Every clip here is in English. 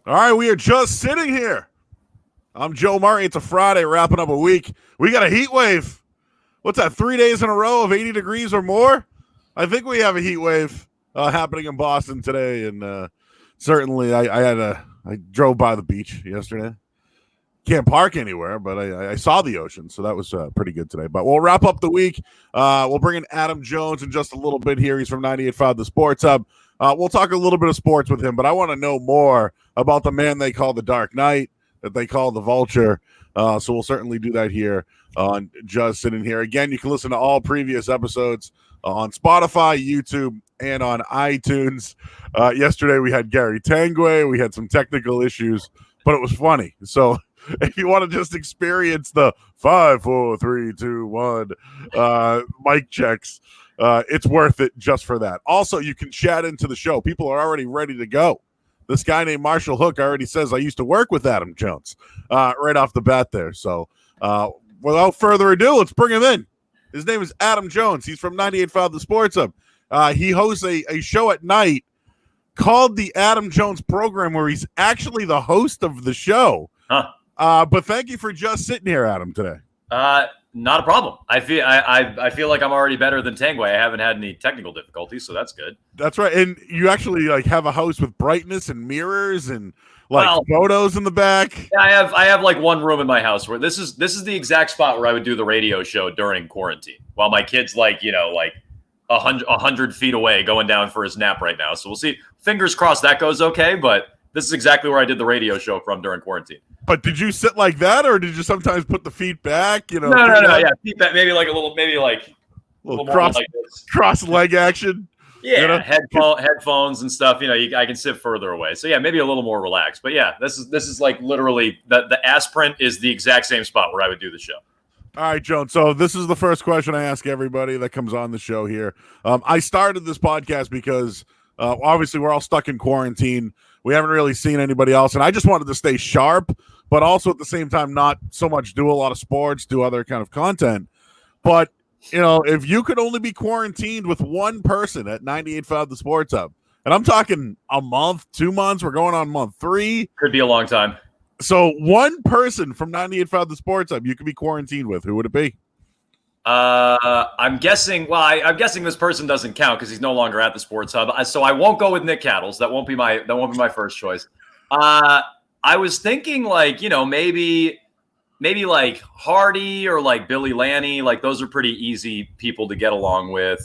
All right, we are just sitting here. I'm Joe Murray. It's a Friday, wrapping up a week. We got a heat wave. What's that, 3 days in a row of 80 degrees or more? I think we have a heat wave happening in Boston today, and certainly I drove by the beach yesterday. Can't park anywhere, but I saw the ocean, so that was pretty good today. But we'll wrap up the week. We'll bring in Adam Jones in just a little bit here. He's from 98.5 The Sports Hub. We'll talk a little bit of sports with him, but I want to know more about the man they call the Dark Knight, that they call the Vulture. So we'll certainly do that here on Just Sitting Here. Again, you can listen to all previous episodes on Spotify, YouTube, and on iTunes. Yesterday we had Gary Tanguay. We had some technical issues, but it was funny. So if you want to just experience the 5, 4, 3, 2, 1 mic checks, it's worth it just for that. Also, you can chat into the show. People are already ready to go. This guy named Marshall Hook already says, I used to work with Adam Jones right off the bat there. So without further ado, let's bring him in. His name is Adam Jones. He's from 98.5 The Sports Hub. He hosts a show at night called the Adam Jones Program, where he's actually the host of the show. But thank you for just sitting here, Adam, today. Not a problem. I feel like I'm already better than Tanguay. I haven't had any technical difficulties, so that's good. That's right. And you actually have a house with brightness and mirrors and photos in the back. Yeah, I have like one room in my house where this is the exact spot where I would do the radio show during quarantine while my kid's like 100 feet away going down for his nap right now. So we'll see. Fingers crossed that goes okay, but this is exactly where I did the radio show from during quarantine. But did you sit like that, or did you sometimes put the feet back? No. Yeah, feet back, maybe like a little cross leg action. Yeah, headphones and stuff. I can sit further away. So yeah, maybe a little more relaxed. But yeah, this is like literally the Asprint is the exact same spot where I would do the show. All right, Joan. So this is the first question I ask everybody that comes on the show here. I started this podcast because obviously we're all stuck in quarantine. We haven't really seen anybody else, and I just wanted to stay sharp, but also at the same time not so much do a lot of sports, do other kind of content. But, if you could only be quarantined with one person at 98.5 The Sports Hub, and I'm talking a month, 2 months, we're going on month 3. Could be a long time. So one person from 98.5 The Sports Hub you could be quarantined with, who would it be? I'm guessing. Well, I'm guessing this person doesn't count because he's no longer at the Sports Hub. So I won't go with Nick Cattles. That won't be my first choice. I was thinking maybe like Hardy or like Billy Lanny. Like those are pretty easy people to get along with.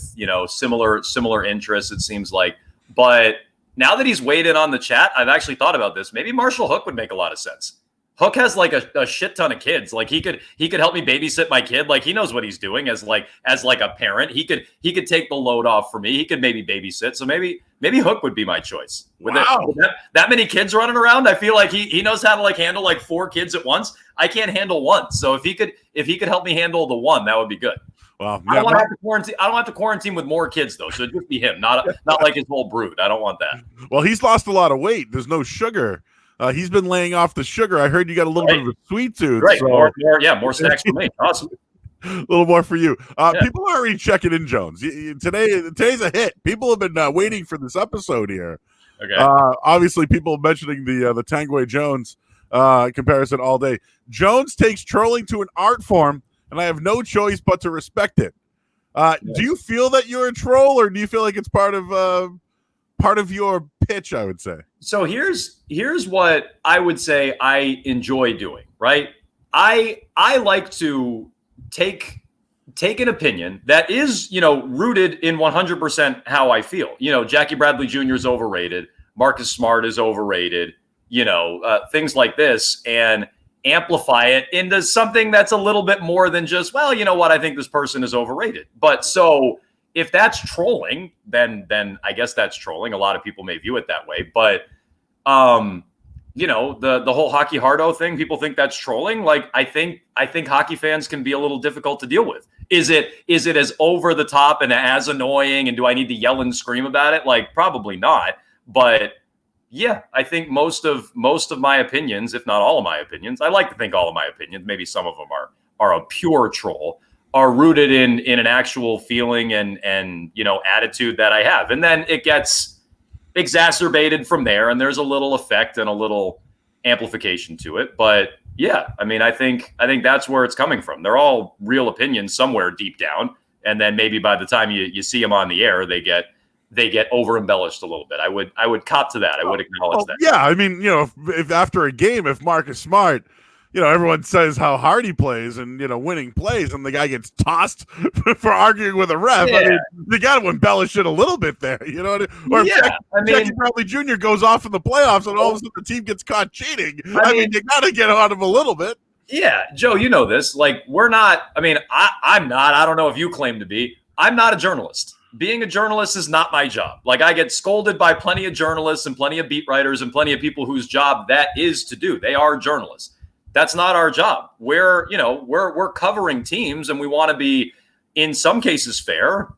Similar interests. It seems like. But now that he's weighed in on the chat, I've actually thought about this. Maybe Marshall Hook would make a lot of sense. Hook has like a shit ton of kids. Like he could help me babysit my kid. Like he knows what he's doing as a parent. He could take the load off for me. He could maybe babysit. So maybe Hook would be my choice. With that many kids running around, I feel like he knows how to handle like 4 kids at once. I can't handle one. So if he could help me handle the one, that would be good. Well, I don't have to quarantine. I don't have to quarantine with more kids though. So it'd just be him, not like his whole brood. I don't want that. Well, he's lost a lot of weight. There's no sugar. He's been laying off the sugar. I heard you got a little bit of a sweet tooth. Right. So. More snacks for me. Awesome. A little more for you. People are already checking in, Jones. Today's a hit. People have been waiting for this episode here. Okay. Obviously, people mentioning the Tanguay Jones comparison all day. Jones takes trolling to an art form, and I have no choice but to respect it. Do you feel that you're a troll, or do you feel like it's part of your pitch, I would say? So here's what I would say I enjoy doing, right? I like to take an opinion that is, rooted in 100% how I feel. Jackie Bradley Jr. is overrated. Marcus Smart is overrated, things like this, and amplify it into something that's a little bit more than just, well, you know what, I think this person is overrated. But so if that's trolling, then I guess that's trolling. A lot of people may view it that way. But, the whole hockey hardo thing, people think that's trolling. Like, I think hockey fans can be a little difficult to deal with. Is it as over the top and as annoying? And do I need to yell and scream about it? Like, probably not. But yeah, I think most of my opinions, if not all of my opinions, I like to think all of my opinions, maybe some of them are a pure troll, are rooted in an actual feeling and attitude that I have. And then it gets exacerbated from there, and there's a little effect and a little amplification to it. But yeah, I mean, I think that's where it's coming from. They're all real opinions somewhere deep down, and then maybe by the time you see them on the air, they get over embellished a little bit. I would cop to that. I would acknowledge that. Yeah, I mean, if after a game, if Marcus Smart, everyone says how hard he plays and winning plays, and the guy gets tossed for arguing with a ref. Yeah. I mean, they got to embellish it a little bit there, Or if Jackie Bradley Jr. goes off in the playoffs and all of a sudden the team gets caught cheating. I mean, you got to get on him a little bit. Yeah, Joe, you know this. Like, we're not. I mean, I'm not. I don't know if you claim to be. I'm not a journalist. Being a journalist is not my job. Like, I get scolded by plenty of journalists and plenty of beat writers and plenty of people whose job that is to do. They are journalists. That's not our job. We're covering teams, and we want to be, in some cases, fair,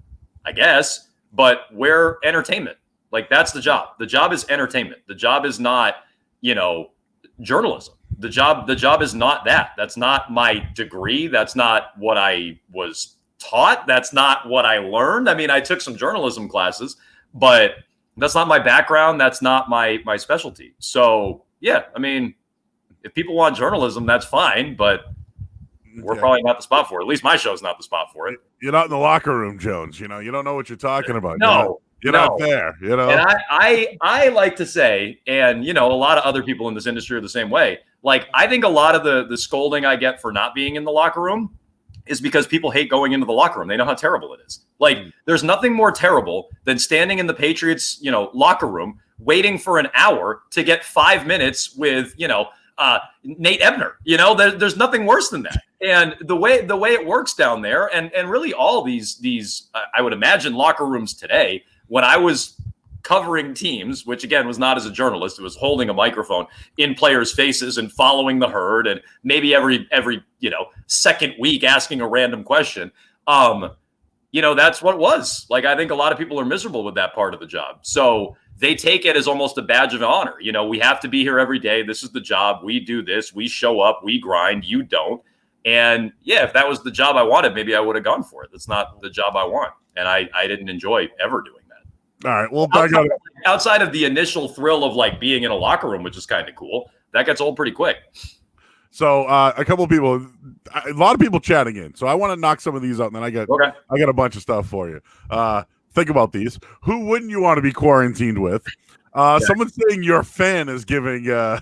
I guess, but we're entertainment. Like, that's the job. The job is entertainment. The job is not, journalism. The job is not that. That's not my degree. That's not what I was taught. That's not what I learned. I mean, I took some journalism classes, but that's not my background. That's not my specialty. So, yeah, I mean, if people want journalism, that's fine, but we're probably not the spot for it. At least my show's not the spot for it. You're not in the locker room, Jones. You don't know what you're talking about. No. You're not there, And I like to say, and, a lot of other people in this industry are the same way. Like, I think a lot of the scolding I get for not being in the locker room is because people hate going into the locker room. They know how terrible it is. Like, there's nothing more terrible than standing in the Patriots, locker room, waiting for an hour to get 5 minutes with, Nate Ebner. There's nothing worse than that. And the way it works down there, and really all these I would imagine locker rooms today, when I was covering teams, which again was not as a journalist, it was holding a microphone in players' faces and following the herd, and maybe every second week asking a random question. That's what it was. Like, I think a lot of people are miserable with that part of the job. So they take it as almost a badge of honor. We have to be here every day. This is the job. We do this. We show up. We grind. You don't. And yeah, if that was the job I wanted, maybe I would have gone for it. That's not the job I want. And I didn't enjoy ever doing that. All right. Well, outside of the initial thrill of like being in a locker room, which is kind of cool, that gets old pretty quick. So a lot of people chatting in. So I want to knock some of these out, and then I got a bunch of stuff for you. Think about these. Who wouldn't you want to be quarantined with? Someone saying your fan is giving them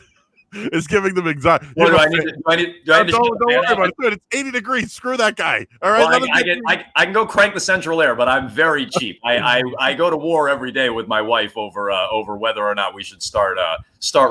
anxiety. What, do I need to don't worry about it. It's 80 degrees. Screw that guy. All right. Well, I can go crank the central air, but I'm very cheap. I go to war every day with my wife over whether or not we should start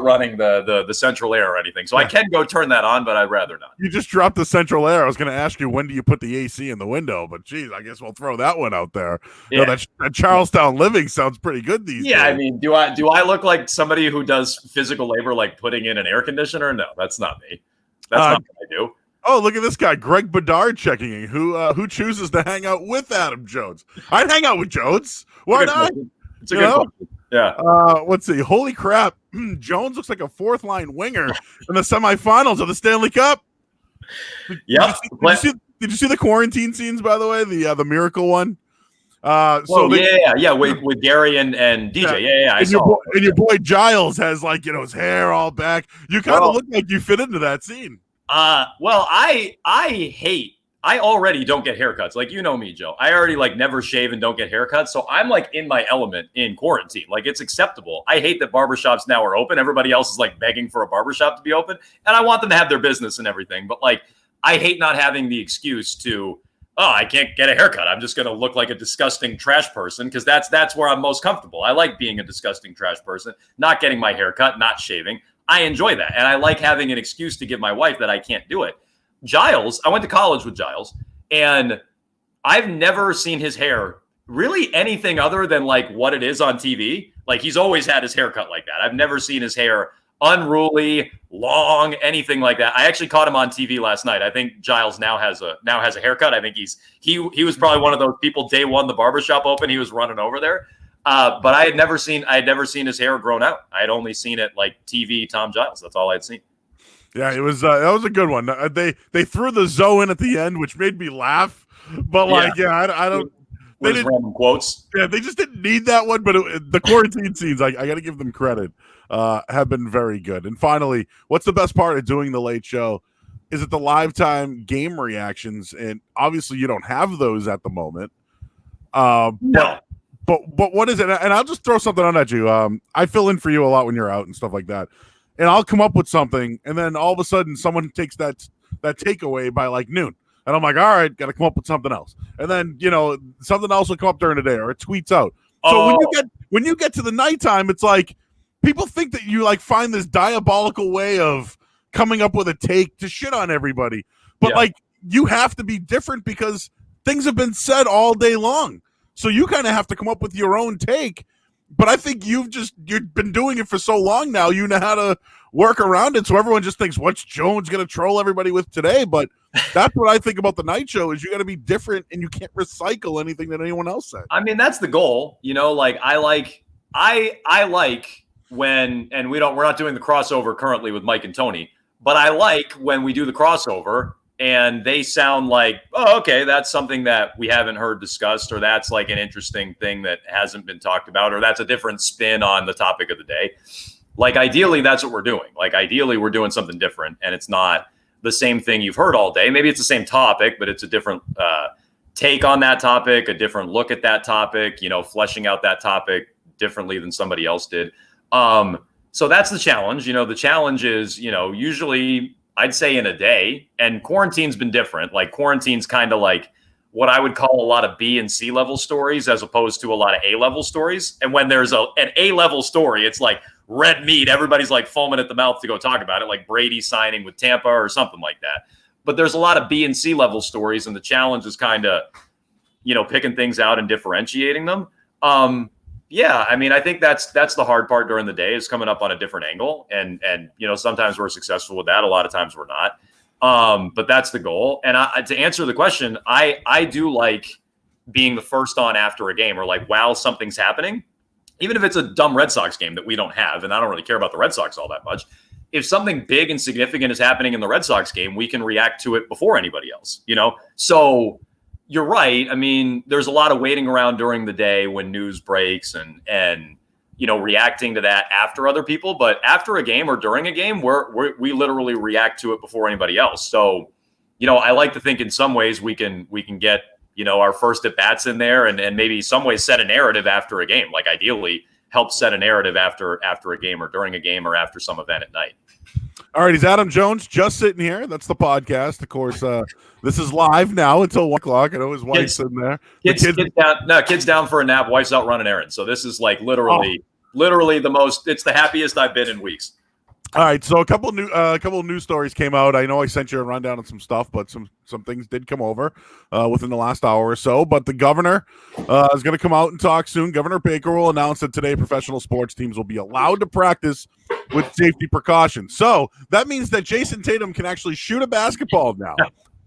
running the central air or anything. So I can go turn that on, but I'd rather not. You just dropped the central air. I was going to ask you, when do you put the AC in the window? But geez, I guess we'll throw that one out there. Yeah. That Charlestown living sounds pretty good these days. Yeah, I mean, do I look like somebody who does physical labor, like putting in an air conditioner? No, that's not me. That's not what I do. Oh, look at this guy, Greg Bedard, checking in. Who chooses to hang out with Adam Jones? I'd hang out with Jones. Why not? It's a good question. Yeah. Let's see. Holy crap. Jones looks like a fourth line winger in the semifinals of the Stanley Cup. Yeah. Did you see the quarantine scenes, by the way? The miracle one? With Gary and DJ. Yeah. And your boy Giles has his hair all back. You kind of look like you fit into that scene. I already don't get haircuts. Like, me, Joe. I already never shave and don't get haircuts. So I'm in my element in quarantine. Like, it's acceptable. I hate that barbershops now are open. Everybody else is begging for a barbershop to be open. And I want them to have their business and everything. But I hate not having the excuse to, I can't get a haircut. I'm just going to look like a disgusting trash person, because that's where I'm most comfortable. I like being a disgusting trash person, not getting my haircut, not shaving. I enjoy that. And I like having an excuse to give my wife that I can't do it. Giles, I went to college with Giles, and I've never seen his hair really anything other than what it is on TV. He's always had his haircut like that. I've never seen his hair unruly, long, anything like that. I actually caught him on TV last night. I think Giles now has a haircut. I think he was probably one of those people day one the barbershop open, he was running over there. But I had never seen his hair grown out. I had only seen it TV Tom Giles. That's all I'd seen. Yeah, it was that was a good one. They threw the Zoe in at the end, which made me laugh. But I don't. with his random quotes. Yeah, they just didn't need that one, but the quarantine scenes, I got to give them credit, have been very good. And finally, what's the best part of doing the late show? Is it the live time game reactions? And obviously, you don't have those at the moment. No. But what is it? And I'll just throw something on at you. I fill in for you a lot when you're out and stuff like that. And I'll come up with something, and then all of a sudden, someone takes that takeaway by like noon. And I'm like, all right, got to come up with something else. And then, something else will come up during the day or it tweets out. So when you get to the nighttime, it's like people think that you like find this diabolical way of coming up with a take to shit on everybody. But like you have to be different because things have been said all day long. So you kind of have to come up with your own take. But I think you've been doing it for so long now, you know how to work around it. So everyone just thinks, what's Jones going to troll everybody with today? But that's what I think about the night show is you got to be different and you can't recycle anything that anyone else said. I mean, that's the goal, like I like when, and we're not doing the crossover currently with Mike and Tony, but I like when we do the crossover and they sound like, oh, okay, that's something that we haven't heard discussed, or that's like an interesting thing that hasn't been talked about, or that's a different spin on the topic of the day. Like ideally, that's what we're doing. Like ideally, we're doing something different and it's not the same thing you've heard all day. Maybe it's the same topic, but it's a different take on that topic, a different look at that topic, fleshing out that topic differently than somebody else did. So that's the challenge. The challenge is, usually I'd say in a day, and quarantine's been different. Like quarantine's kind of like what I would call a lot of B and C level stories as opposed to a lot of A level stories. And when there's an A level story, it's like red meat. Everybody's like foaming at the mouth to go talk about it, like Brady signing with Tampa or something like that. But there's a lot of B and C level stories, and the challenge is kind of, picking things out and differentiating them. Yeah, I mean, I think that's the hard part during the day is coming up on a different angle, and sometimes we're successful with that. A lot of times we're not. But that's the goal. And to answer the question, I do like being the first on after a game, or like while something's happening, even if it's a dumb Red Sox game that we don't have, and I don't really care about the Red Sox all that much. If something big and significant is happening in the Red Sox game, we can react to it before anybody else, So you're right. I mean, there's a lot of waiting around during the day when news breaks and reacting to that after other people. But after a game or during a game, we literally react to it before anybody else. So, I like to think in some ways we can get our first at bats in there and maybe some ways set a narrative after a game. Like ideally, help set a narrative after a game or during a game or after some event at night. All right, he's Adam Jones, just sitting here. That's the podcast. Of course, this is live now until 1 o'clock. I know his wife's in there. Kids down for a nap. Wife's out running errands. So this is like literally the most. It's the happiest I've been in weeks. All right, so a couple of news stories came out. I know I sent you a rundown of some stuff, but some things did come over within the last hour or so. But the governor is going to come out and talk soon. Governor Baker will announce that today professional sports teams will be allowed to practice with safety precautions. So that means that Jason Tatum can actually shoot a basketball now.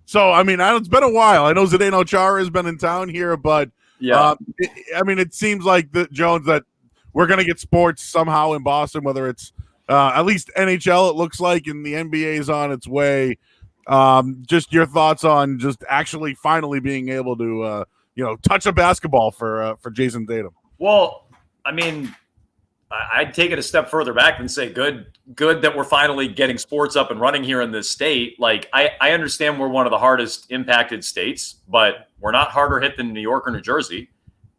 So, I mean, it's been a while. I know Zdeno Chara has been in town here, but it seems like Jones that we're going to get sports somehow in Boston, whether it's at least NHL, it looks like, and the NBA is on its way. Just your thoughts on just actually finally being able to, touch a basketball for Jason Tatum. Well, I mean, I'd take it a step further back and say good that we're finally getting sports up and running here in this state. Like, I understand we're one of the hardest impacted states, but we're not harder hit than New York or New Jersey.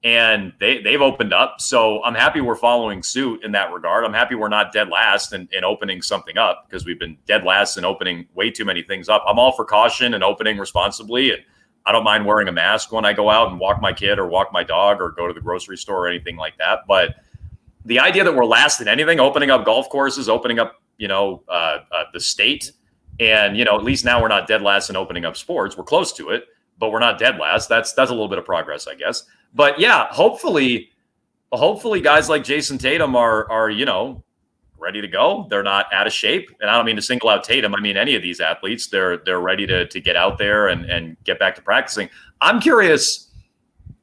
And they've opened up. So I'm happy we're following suit in that regard. I'm happy we're not dead last in opening something up, because we've been dead last in opening way too many things up. I'm all for caution and opening responsibly. And I don't mind wearing a mask when I go out and walk my kid or walk my dog or go to the grocery store or anything like that. But the idea that we're last in anything, opening up golf courses, opening up, the state, and, at least now we're not dead last in opening up sports. We're close to it, but we're not dead last. That's a little bit of progress, I guess. But yeah, hopefully guys like Jason Tatum are ready to go. They're not out of shape. And I don't mean to single out Tatum. I mean any of these athletes. They're ready to get out there and get back to practicing. I'm curious.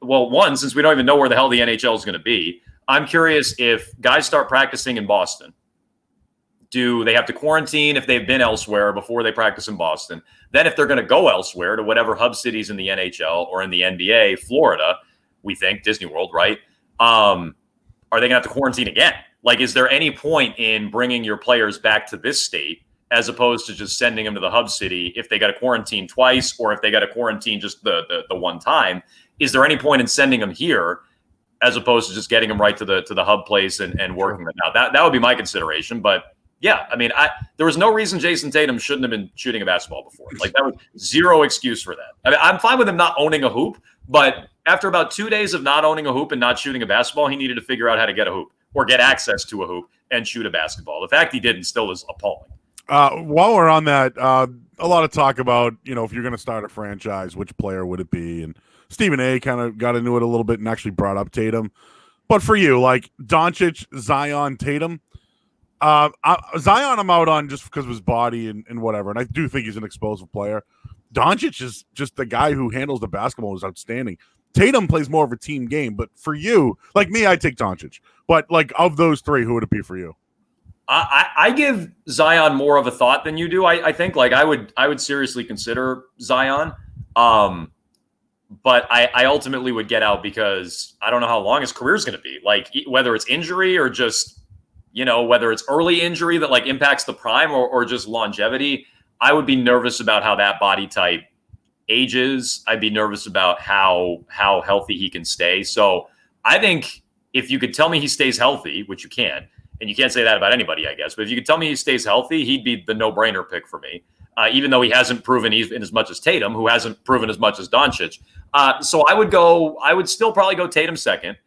Well, one, since we don't even know where the hell the NHL is going to be, I'm curious if guys start practicing in Boston. Do they have to quarantine if they've been elsewhere before they practice in Boston? Then if they're going to go elsewhere to whatever hub cities in the NHL or in the NBA, Florida, we think, Disney World, right? Are they going to have to quarantine again? Like, is there any point in bringing your players back to this state as opposed to just sending them to the hub city if they got to quarantine twice or if they got to quarantine just the one time? Is there any point in sending them here as opposed to just getting them right to the hub place and working them out? That would be my consideration. But yeah, I mean, there was no reason Jason Tatum shouldn't have been shooting a basketball before. Like, that was zero excuse for that. I mean, I'm fine with him not owning a hoop, but after about 2 days of not owning a hoop and not shooting a basketball, he needed to figure out how to get a hoop or get access to a hoop and shoot a basketball. The fact he didn't still is appalling. While we're on that, a lot of talk about, if you're going to start a franchise, which player would it be? And Stephen A kind of got into it a little bit and actually brought up Tatum. But for you, like Doncic, Zion, Tatum, Zion I'm out on just because of his body and whatever. And I do think he's an explosive player. Doncic is just the guy who handles the basketball is outstanding. Tatum plays more of a team game, but for you, like me, I take Doncic. But like of those three, who would it be for you? I give Zion more of a thought than you do. I think like I would seriously consider Zion, but I ultimately would get out because I don't know how long his career is going to be. Like whether it's injury or just whether it's early injury that like impacts the prime or just longevity. I would be nervous about how that body type ages. I'd be nervous about how healthy he can stay. So I think if you could tell me he stays healthy, which you can, and you can't say that about anybody, I guess, but if you could tell me he stays healthy, he'd be the no-brainer pick for me, even though he hasn't proven even as much as Tatum, who hasn't proven as much as Doncic. So I would still probably go Tatum second,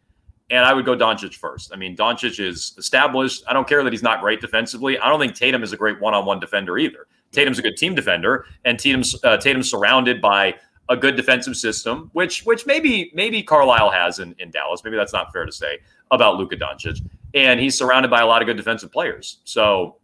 and I would go Doncic first. I mean, Doncic is established. I don't care that he's not great defensively. I don't think Tatum is a great one-on-one defender either. Tatum's a good team defender, and Tatum's surrounded by a good defensive system, which maybe Carlisle has in Dallas. Maybe that's not fair to say about Luka Doncic. And he's surrounded by a lot of good defensive players. So,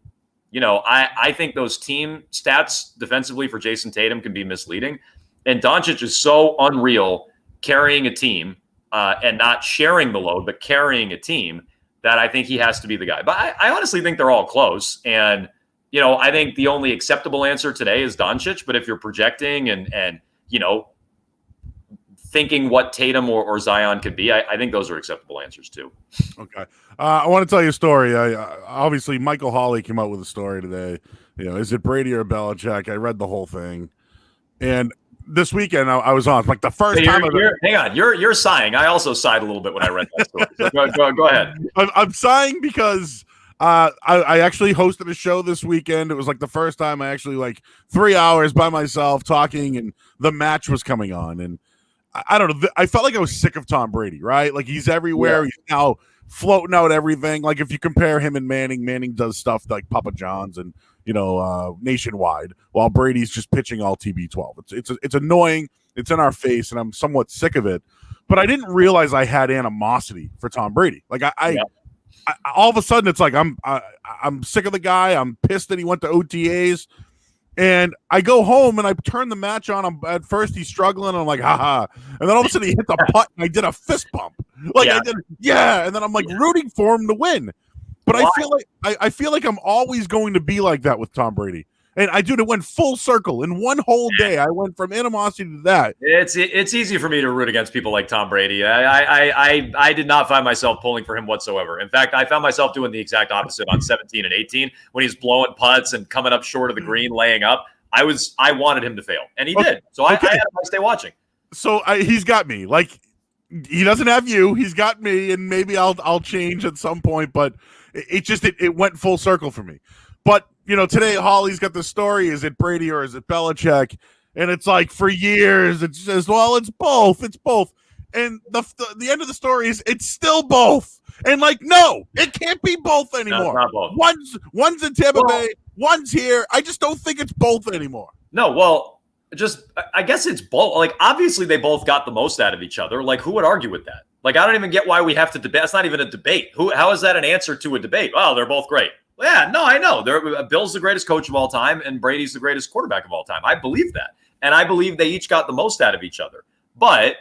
I think those team stats defensively for Jason Tatum can be misleading. And Doncic is so unreal carrying a team and not sharing the load, but carrying a team that I think he has to be the guy. But I honestly think they're all close. And, I think the only acceptable answer today is Doncic. But if you're projecting and thinking what Tatum or Zion could be, I think those are acceptable answers too. Okay. I want to tell you a story. Obviously, Michael Hawley came out with a story today. Is it Brady or Belichick? I read the whole thing. And this weekend, I was on like the first time. Hang on. You're sighing. I also sighed a little bit when I read that story. So go ahead. I'm sighing because I actually hosted a show this weekend. It was like the first time I actually like 3 hours by myself talking, and the match was coming on. And I don't know. I felt like I was sick of Tom Brady, right? Like he's everywhere. Yeah. He's now floating out everything. Like if you compare him and Manning does stuff like Papa John's and nationwide, while Brady's just pitching all TB12. It's annoying. It's in our face, and I'm somewhat sick of it. But I didn't realize I had animosity for Tom Brady. Like I all of a sudden it's like I'm sick of the guy. I'm pissed that he went to OTAs. And I go home and I turn the match on. At first he's struggling. And I'm like, haha. And then all of a sudden he hit the putt and I did a fist bump. And then I'm like rooting for him to win. But why? I feel like I'm always going to be like that with Tom Brady. And it went full circle in one whole day. I went from animosity to that. It's easy for me to root against people like Tom Brady. I did not find myself pulling for him whatsoever. In fact, I found myself doing the exact opposite on 17 and 18 when he's blowing putts and coming up short of the green, laying up. I wanted him to fail, and he did. So I had to stay watching. So he's got me. Like he doesn't have you. He's got me, and maybe I'll change at some point. But it went full circle for me. But today Hawley's got the story. Is it Brady or is it Belichick? And it's like for years it says, well, it's both. It's both. And the end of the story is it's still both. And like, no, it can't be both anymore. No, not both. One's in Tampa Bay, one's here. I just don't think it's both anymore. No, well, I guess it's both. Like, obviously they both got the most out of each other. Like, who would argue with that? Like, I don't even get why we have to debate. That's not even a debate. How is that an answer to a debate? Oh, they're both great. Yeah, no, I know. Bill's the greatest coach of all time, and Brady's the greatest quarterback of all time. I believe that. And I believe they each got the most out of each other. But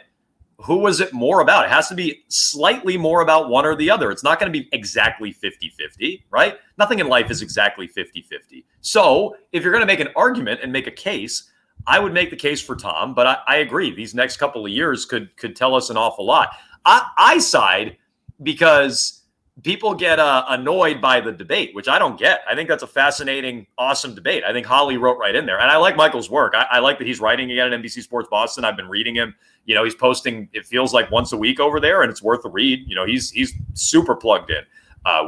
who was it more about? It has to be slightly more about one or the other. It's not going to be exactly 50-50, right? Nothing in life is exactly 50-50. So if you're going to make an argument and make a case, I would make the case for Tom, but I agree. These next couple of years could tell us an awful lot. I side because people get annoyed by the debate, which I don't get. I think that's a fascinating, awesome debate. I think Holly wrote right in there. And I like Michael's work. I like that he's writing again at NBC Sports Boston. I've been reading him. He's posting, it feels like once a week over there, and it's worth a read. He's super plugged in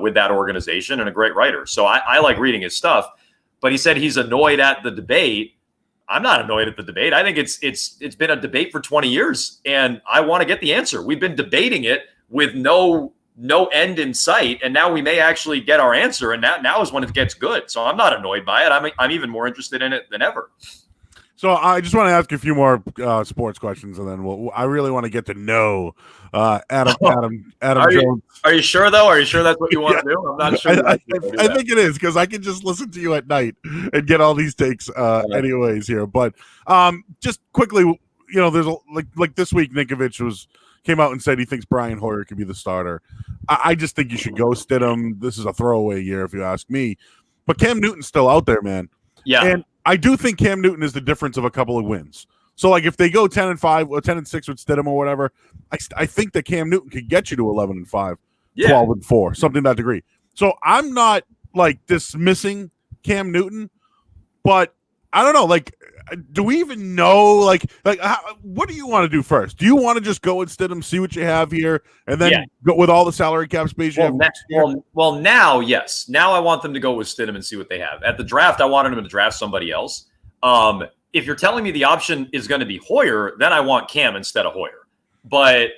with that organization and a great writer. So I like reading his stuff. But he said he's annoyed at the debate. I'm not annoyed at the debate. I think it's been a debate for 20 years, and I want to get the answer. We've been debating it with no end in sight, and now we may actually get our answer, and now is when it gets good. So I'm not annoyed by it. I'm even more interested in it than ever. So I just want to ask a few more sports questions, and then I really want to get to know Adam Jones. Are you sure, though? Are you sure that's what you want to do? I'm not sure. I think it is, because I can just listen to you at night and get all these takes anyways here. But just quickly, there's like this week, Ninkovich came out and said he thinks Brian Hoyer could be the starter. I just think you should go Stidham. This is a throwaway year, if you ask me. But Cam Newton's still out there, man. Yeah. And I do think Cam Newton is the difference of a couple of wins. So, like, if they go 10-5 or 10-6 with Stidham or whatever, I think that Cam Newton could get you to 11-5, 12-4, something to that degree. So I'm not, like, dismissing Cam Newton, but I don't know, like, do we even know, what do you want to do first? Do you want to just go with Stidham, see what you have here, and then go with all the salary cap space you have next year? Well, now, yes. Now I want them to go with Stidham and see what they have. At the draft, I wanted them to draft somebody else. If you're telling me the option is going to be Hoyer, then I want Cam instead of Hoyer. But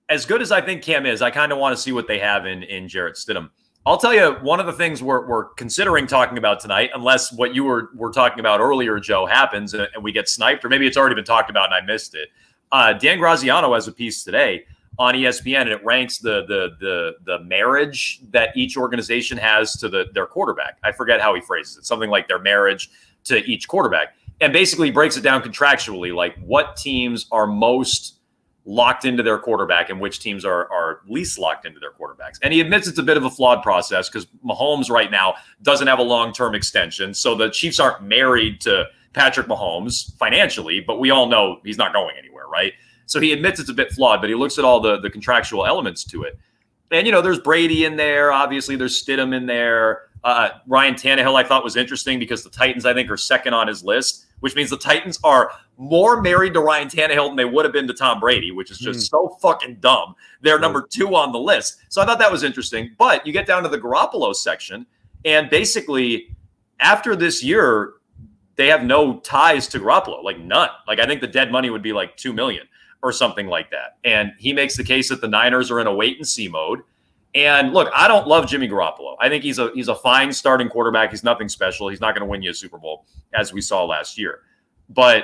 as good as I think Cam is, I kind of want to see what they have in Jarrett Stidham. I'll tell you, one of the things we're considering talking about tonight, unless what you were talking about earlier, Joe, happens and we get sniped, or maybe it's already been talked about and I missed it. Dan Graziano has a piece today on ESPN, and it ranks the marriage that each organization has to their quarterback. I forget how he phrases it, something like their marriage to each quarterback, and basically breaks it down contractually, like what teams are most locked into their quarterback and which teams are least locked into their quarterbacks. And he admits it's a bit of a flawed process because Mahomes right now doesn't have a long-term extension. So the Chiefs aren't married to Patrick Mahomes financially, but we all know he's not going anywhere, right? So he admits it's a bit flawed, but he looks at all the contractual elements to it. And, there's Brady in there. Obviously, there's Stidham in there. Ryan Tannehill, I thought, was interesting because the Titans, I think, are second on his list, which means the Titans are more married to Ryan Tannehill than they would have been to Tom Brady, which is just so fucking dumb. They're number 2 on the list. So I thought that was interesting. But you get down to the Garoppolo section, and basically after this year, they have no ties to Garoppolo, like none. Like I think the dead money would be like $2 million or something like that. And he makes the case that the Niners are in a wait and see mode. And look, I don't love Jimmy Garoppolo. I think he's a fine starting quarterback. He's nothing special. He's not going to win you a Super Bowl, as we saw last year. But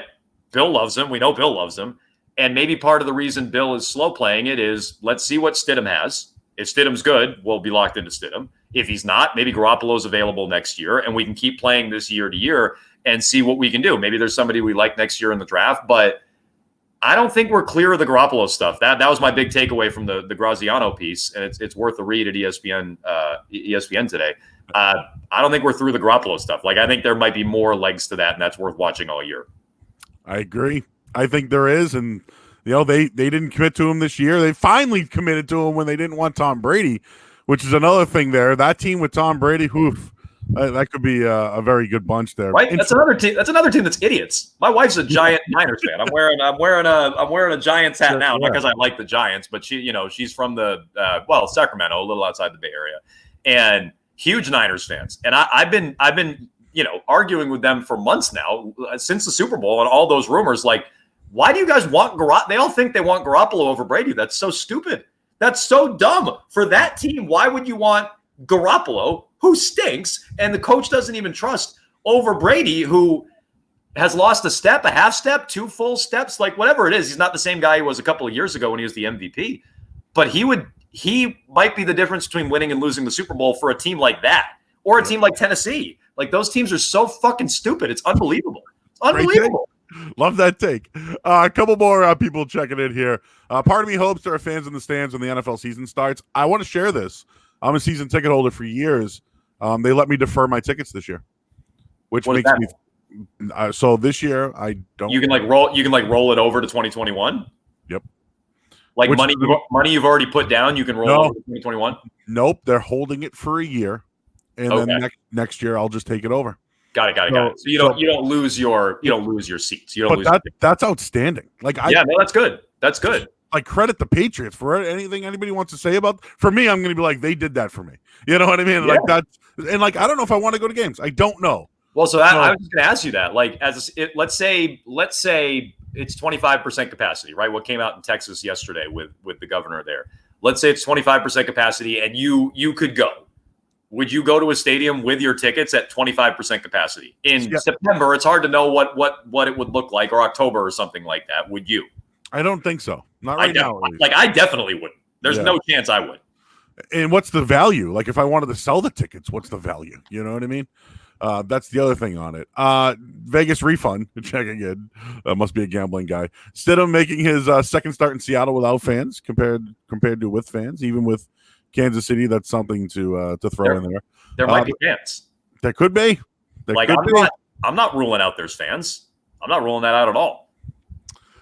Bill loves him. We know Bill loves him. And maybe part of the reason Bill is slow playing it is let's see what Stidham has. If Stidham's good, we'll be locked into Stidham. If he's not, maybe Garoppolo's available next year, and we can keep playing this year to year and see what we can do. Maybe there's somebody we like next year in the draft, but I don't think we're clear of the Garoppolo stuff. That was my big takeaway from the Graziano piece, and it's worth a read at ESPN today. I don't think we're through the Garoppolo stuff. Like I think there might be more legs to that, and that's worth watching all year. I agree. I think there is, and they didn't commit to him this year. They finally committed to him when they didn't want Tom Brady, which is another thing there. That team with Tom Brady, that could be a very good bunch there. Right? That's another team. That's another team that's idiots. My wife's a giant Niners fan. I'm wearing a Giants hat now, not because I like the Giants, but she's from the Sacramento, a little outside the Bay Area, and huge Niners fans. And I've been arguing with them for months now since the Super Bowl and all those rumors. Like, why do you guys want Garoppolo? They all think they want Garoppolo over Brady. That's so stupid. That's so dumb for that team. Why would you want Garoppolo, who stinks, and the coach doesn't even trust, over Brady, who has lost a step, a half step, 2 full steps, like whatever it is. He's not the same guy he was a couple of years ago when he was the MVP, but he might be the difference between winning and losing the Super Bowl for a team like that, or a team like Tennessee. Like those teams are so fucking stupid. It's unbelievable. It's unbelievable. Love that take. A couple more people checking in here. Part of me hopes there are fans in the stands when the NFL season starts. I want to share this. I'm a season ticket holder for years. They let me defer my tickets this year, which makes me So this year, I don't. You can roll it over to 2021. Yep. Like money you've already put down, you can roll over to 2021. Nope, they're holding it for a year, and then next year I'll just take it over. Got it. So you don't lose your seats. That's outstanding. Like that's good. That's good. Like credit the Patriots for anything anybody wants to say about. For me, I'm going to be like, they did that for me. You know what I mean? Yeah. Like that, and like I don't know if I want to go to games. I don't know. Well, so I was just going to ask you that. Like, let's say it's 25% capacity, right? What came out in Texas yesterday with the governor there. Let's say it's 25% capacity, and you could go. Would you go to a stadium with your tickets at 25% capacity in September? It's hard to know what it would look like, or October or something like that. Would you? I don't think so. Not right now. Like I definitely wouldn't. There's no chance I would. And what's the value? Like if I wanted to sell the tickets, what's the value? You know what I mean? That's the other thing on it. Vegas refund. Checking in. Must be a gambling guy. Stidham making his second start in Seattle without fans compared to with fans. Even with Kansas City, that's something to throw in there. There might be fans. There could be. I'm not ruling out there's fans. I'm not ruling that out at all.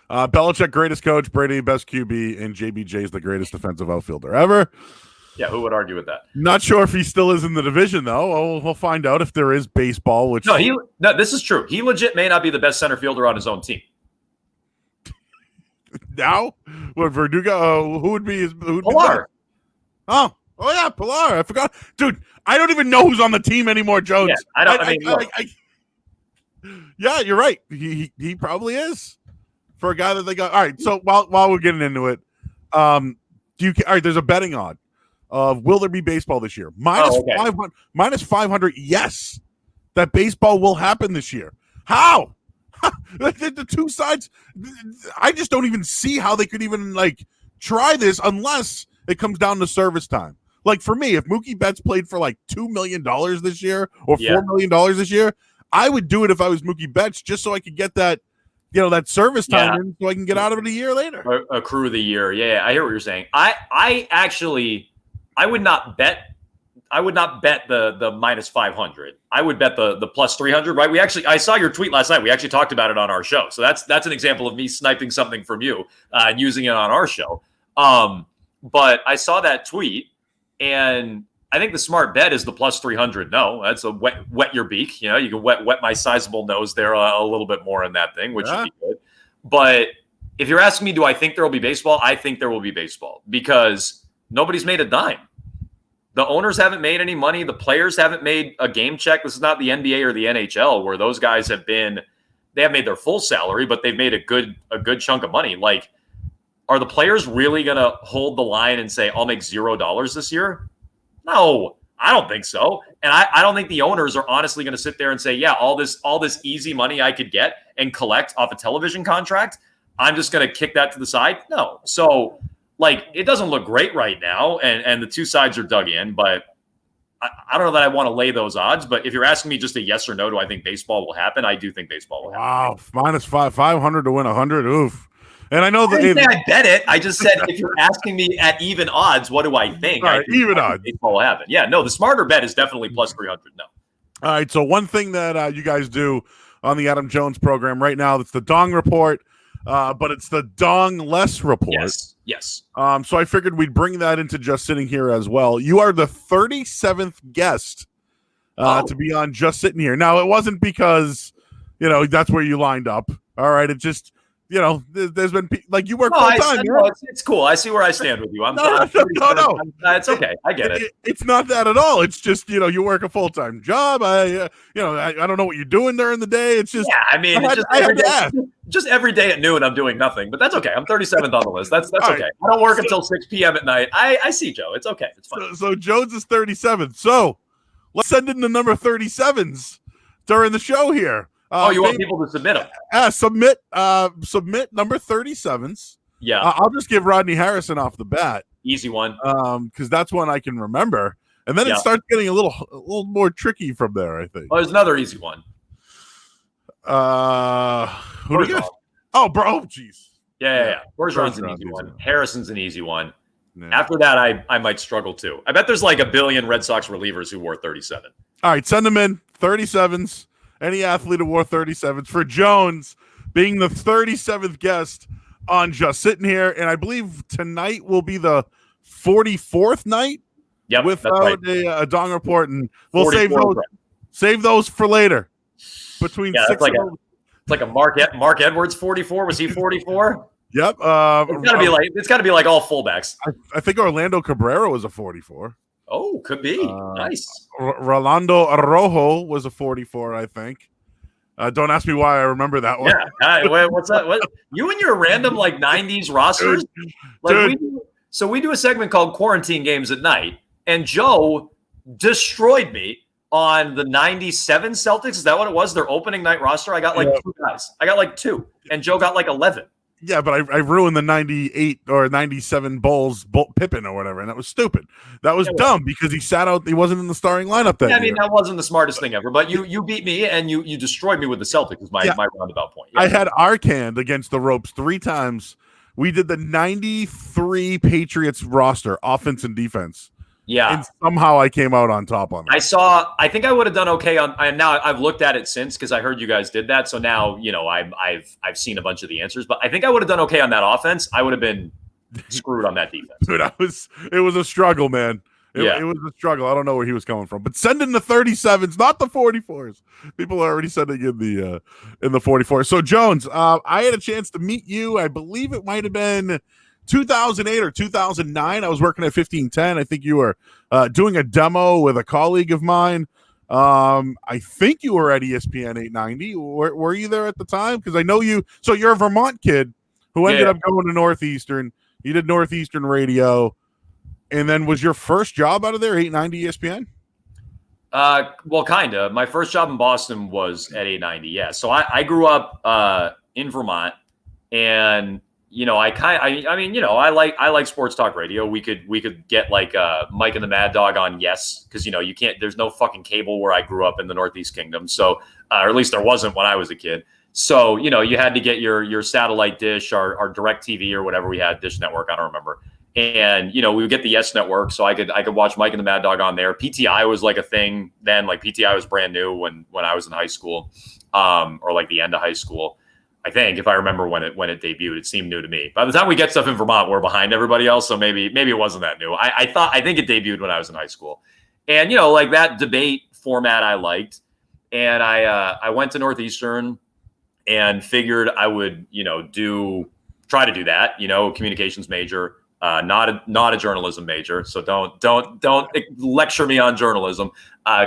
Belichick, greatest coach. Brady, best QB. And JBJ is the greatest defensive outfielder ever. Yeah, who would argue with that? Not sure if he still is in the division, though. We'll find out if there is baseball. No, this is true. He legit may not be the best center fielder on his own team. Now? What, Verdugo? Who would be Pilar. Oh yeah, Pilar. I forgot. Dude, I don't even know who's on the team anymore, Jones. Yeah, yeah, you're right. He probably is for a guy that they got. All right, so while we're getting into it, all right, there's a betting odd of will there be baseball this year? Minus 500, yes, that baseball will happen this year. How? The two sides, I just don't even see how they could even try this unless it comes down to service time. Like for me, if Mookie Betts played for like $2 million this year or $4 million this year, I would do it if I was Mookie Betts just so I could get that, that service time in so I can get out of it a year later. Accrue the year. Yeah, I hear what you're saying. I would not bet the minus 500. I would bet the plus 300, right? I saw your tweet last night. We actually talked about it on our show. So that's an example of me sniping something from you and using it on our show. But I saw that tweet, and I think the smart bet is the plus 300. No, that's a wet your beak. You can wet my sizable nose there a little bit more in that thing, which would be good. But if you're asking me, do I think there will be baseball? I think there will be baseball because nobody's made a dime. The owners haven't made any money. The players haven't made a game check. This is not the NBA or the NHL where those guys they have made their full salary, but they've made a good chunk of money. Like, are the players really going to hold the line and say, I'll make $0 this year? No, I don't think so. And I don't think the owners are honestly going to sit there and say, yeah, all this easy money I could get and collect off a television contract, I'm just going to kick that to the side. No. So, it doesn't look great right now, and the two sides are dug in, but I don't know that I want to lay those odds. But if you're asking me just a yes or no, do I think baseball will happen? I do think baseball will happen. Wow, minus 500 to win 100. Oof. And I know that I bet it. I just said if you're asking me at even odds, what do I think? All right, even odds. Baseball will happen. Yeah, no, the smarter bet is definitely plus 300. No. All right, so one thing that you guys do on the Adam Jones program right now, that's the Dong Report, but it's the Dong Less Report. Yes. So I figured we'd bring that into Just Sitting Here as well. You are the 37th guest to be on Just Sitting Here. Now, it wasn't because, that's where you lined up. All right. It just, there's been you work full time. It's cool. I see where I stand with you. No. It's okay. I get it. It's not that at all. It's just, you work a full time job. I don't know what you're doing during the day. It's just, just every day at noon, I'm doing nothing, but that's okay. I'm 37th on the list. That's okay. Right. I don't work until 6 p.m. at night. I see, Joe. It's okay. It's fine. So Jones is 37th. So let's send in the number 37s during the show here. You want people to submit them? Submit number 37s. Yeah. I'll just give Rodney Harrison off the bat. Easy one. Because that's one I can remember. And then it starts getting a little more tricky from there, I think. Oh, there's another easy one. Who do you got? Oh, bro. Jeez. Yeah. Bergeron's an easy one. Harrison's an easy one. Yeah. After that, I might struggle too. I bet there's a billion Red Sox relievers who wore 37. All right. Send them in. 37s. any athlete who wore 37s, for Jones being the 37th guest on Just Sitting Here. And I believe tonight will be the 44th night without a Dong report. And we'll save those for later. Between it's like a Mark Edwards 44. Was he 44? Yep. It's gotta be like all fullbacks. I think Orlando Cabrera was a 44. Oh, could be. Nice. Rolando Arrojo was a 44, I think. Don't ask me why I remember that one. Yeah. What's that? What? You and your random 90s rosters? We do a segment called Quarantine Games at Night, and Joe destroyed me on the 97 Celtics. Is that what it was? Their opening night roster? I got 2 guys. I got 2, and Joe got 11. Yeah, but I ruined the 98 or 97 Bulls Pippen or whatever, and that was stupid. That was dumb because he sat out. He wasn't in the starting lineup that year. That wasn't the smartest thing ever, but you beat me, and you destroyed me with the Celtics was my roundabout point. Yeah. I had Arcand against the ropes 3 times. We did the 93 Patriots roster, offense and defense. Yeah. And somehow I came out on top on that. I think I would have done okay now I've looked at it since because I heard you guys did that. So now, I've seen a bunch of the answers, but I think I would have done okay on that offense. I would have been screwed on that defense. Dude, it was a struggle, man. It was a struggle. I don't know where he was coming from, but send in the 37s, not the 44s. People are already sending in the 44s. So Jones, I had a chance to meet you. I believe it might have been 2008 or 2009. I was working at 1510. I think you were doing a demo with a colleague of mine. I think you were at ESPN 890. Were you there at the time? Because I know you. So you're a Vermont kid who ended up going to Northeastern. You did Northeastern radio. And then was your first job out of there 890 ESPN? Well, kind of. My first job in Boston was at 890. Yeah. So I grew up in Vermont, and I like sports talk radio. We could get Mike and the Mad Dog on Yes, because you can't. There's no fucking cable where I grew up in the Northeast Kingdom. So or at least there wasn't when I was a kid. So you had to get your satellite dish, our Direct TV or whatever we had, Dish Network. I don't remember. And we would get the Yes Network, so I could watch Mike and the Mad Dog on there. PTI was a thing then. PTI was brand new when I was in high school, or the end of high school. I think, if I remember when it debuted, it seemed new to me. By the time we get stuff in Vermont, we're behind everybody else, so maybe it wasn't that new. I think it debuted when I was in high school, and that debate format I liked, and I went to Northeastern and figured I would try to do that, communications major. Not a journalism major, so don't lecture me on journalism.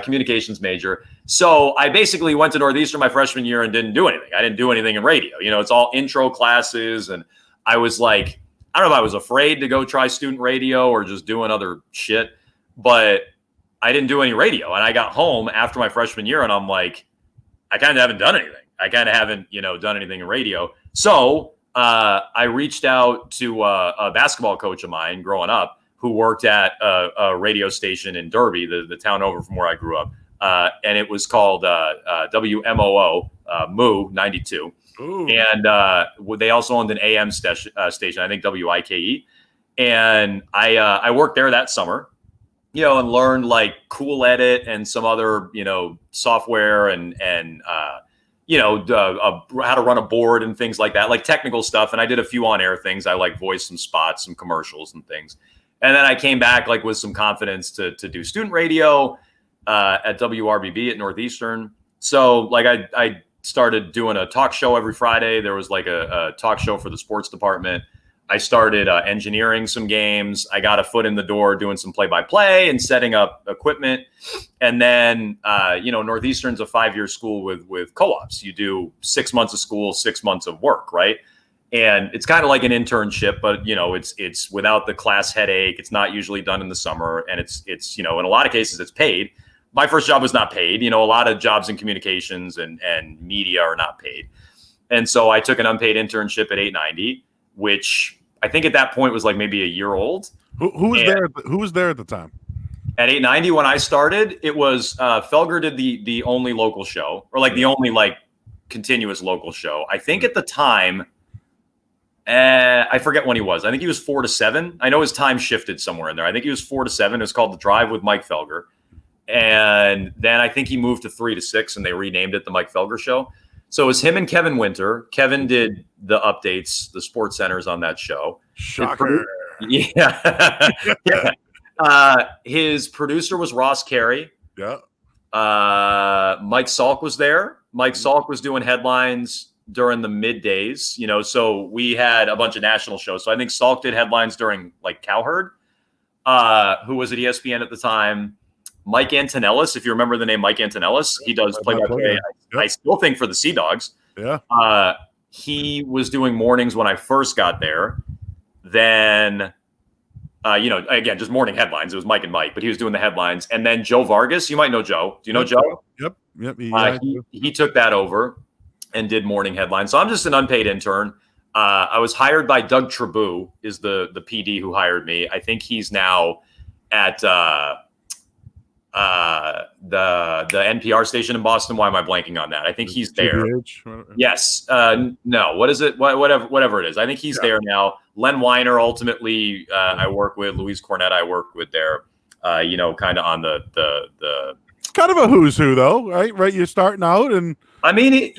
Communications major. So I basically went to Northeastern my freshman year and didn't do anything. I didn't do anything in radio. It's all intro classes, and I was I don't know if I was afraid to go try student radio or just doing other shit, but I didn't do any radio. And I got home after my freshman year, and I'm I kind of haven't done anything. I kind of haven't done anything in radio. So I reached out to a basketball coach of mine growing up who worked at a radio station in Derby, the town over from where I grew up. And it was called WMOO, Moo 92. Ooh. And they also owned an AM station, I think WIKE. And I worked there that summer, and learned Cool Edit and some other, software and how to run a board and things like that, technical stuff. And I did a few on-air things. I voiced some spots, some commercials and things. And then I came back with some confidence to do student radio at WRBB at Northeastern. So I started doing a talk show every Friday. There was a talk show for the sports department. I started engineering some games. I got a foot in the door doing some play-by-play and setting up equipment. And then, Northeastern's a 5-year school with co-ops. You do 6 months of school, 6 months of work, right? And it's kind of like an internship, but it's without the class headache. It's not usually done in the summer, and it's in a lot of cases it's paid. My first job was not paid. A lot of jobs in communications and media are not paid. And so I took an unpaid internship at 890, which I think at that point was maybe a year old. Who was there? Who was there at the time? At 890 when I started, it was Felger did the only local show, or the only continuous local show. I think at the time, I forget when he was. I think he was 4 to 7. I know his time shifted somewhere in there. I think he was 4 to 7. It was called The Drive with Mike Felger. And then I think he moved to 3 to 6 and they renamed it the Mike Felger Show. So it was him and Kevin Winter. Kevin did the updates, the sports centers on that show. Shocker. Yeah. Yeah. His producer was Ross Carey. Yeah. Mike Salk was there. Mike Salk was doing headlines during the middays, so we had a bunch of national shows. So I think Salk did headlines during like Cowherd, who was at ESPN at the time. Mike Antonellis, if you remember the name Mike Antonellis, he does play-by-play. I still think for the Sea Dogs. Yeah. He was doing mornings when I first got there. Then, again, just morning headlines. It was Mike and Mike, but he was doing the headlines. And then Joe Vargas, you might know Joe. Do you know Joe? Yep. He took that over and did morning headlines. So I'm just an unpaid intern. I was hired by Doug Trabue, is the PD who hired me. I think he's now at the NPR station in Boston. Why am I blanking on that? I think he's there. Yes. No. What is it? Whatever it is. I think he's there now. Len Weiner, ultimately, I work with. Louise Cornett, I work with there. Kind of on the. It's kind of a who's who, though, right? Right. You're starting out, and I mean,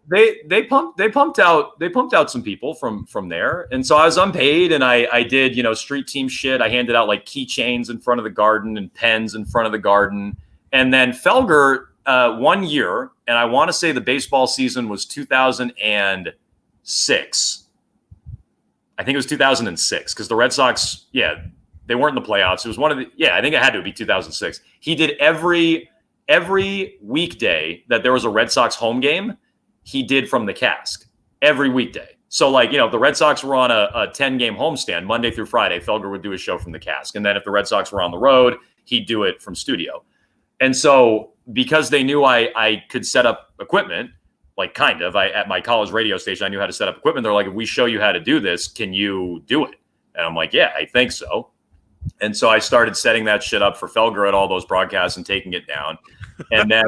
they pumped out some people from there, and so I was unpaid, and I did street team shit. I handed out like keychains in front of the garden and pens in front of the garden, and then Felger 1 year, and I want to say the baseball season was 2006. I think it was 2006 because the Red Sox, they weren't in the playoffs. It was one of the I think it had to be 2006. He did every weekday that there was a Red Sox home game, he did from the cask every weekday. So like, if the Red Sox were on a 10-game homestand Monday through Friday, Felger would do a show from the cask. And then if the Red Sox were on the road, he'd do it from studio. And so because they knew I could set up equipment, like kind of, at my college radio station, I knew how to set up equipment. They're like, if we show you how to do this, can you do it? And I'm like, yeah, I think so. And so I started setting that shit up for Felger at all those broadcasts and taking it down. And then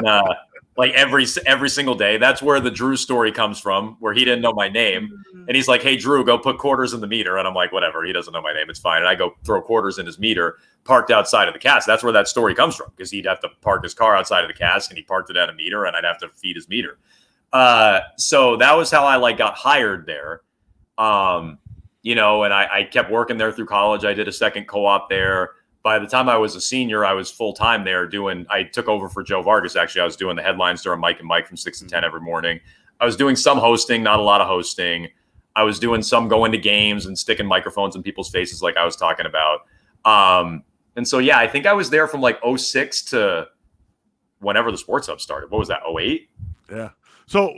like every single day, that's where the Drew story comes from, where he didn't know my name. And he's like, hey, Drew, go put quarters in the meter. And I'm like, whatever. He doesn't know my name. It's fine. And I go throw quarters in his meter parked outside of the cask. That's where that story comes from, because he'd have to park his car outside of the cask and he parked it at a meter and I'd have to feed his meter. So that was how I got hired there. And I kept working there through college. I did a second co-op there. By the time I was a senior, I was full-time there I took over for Joe Vargas. Actually, I was doing the headlines during Mike and Mike from 6 to 10 every morning. I was doing some hosting, not a lot of hosting. I was doing some going to games and sticking microphones in people's faces like I was talking about. And so, I think I was there from like 06 to whenever the Sports Hub started. What was that, 08? Yeah. So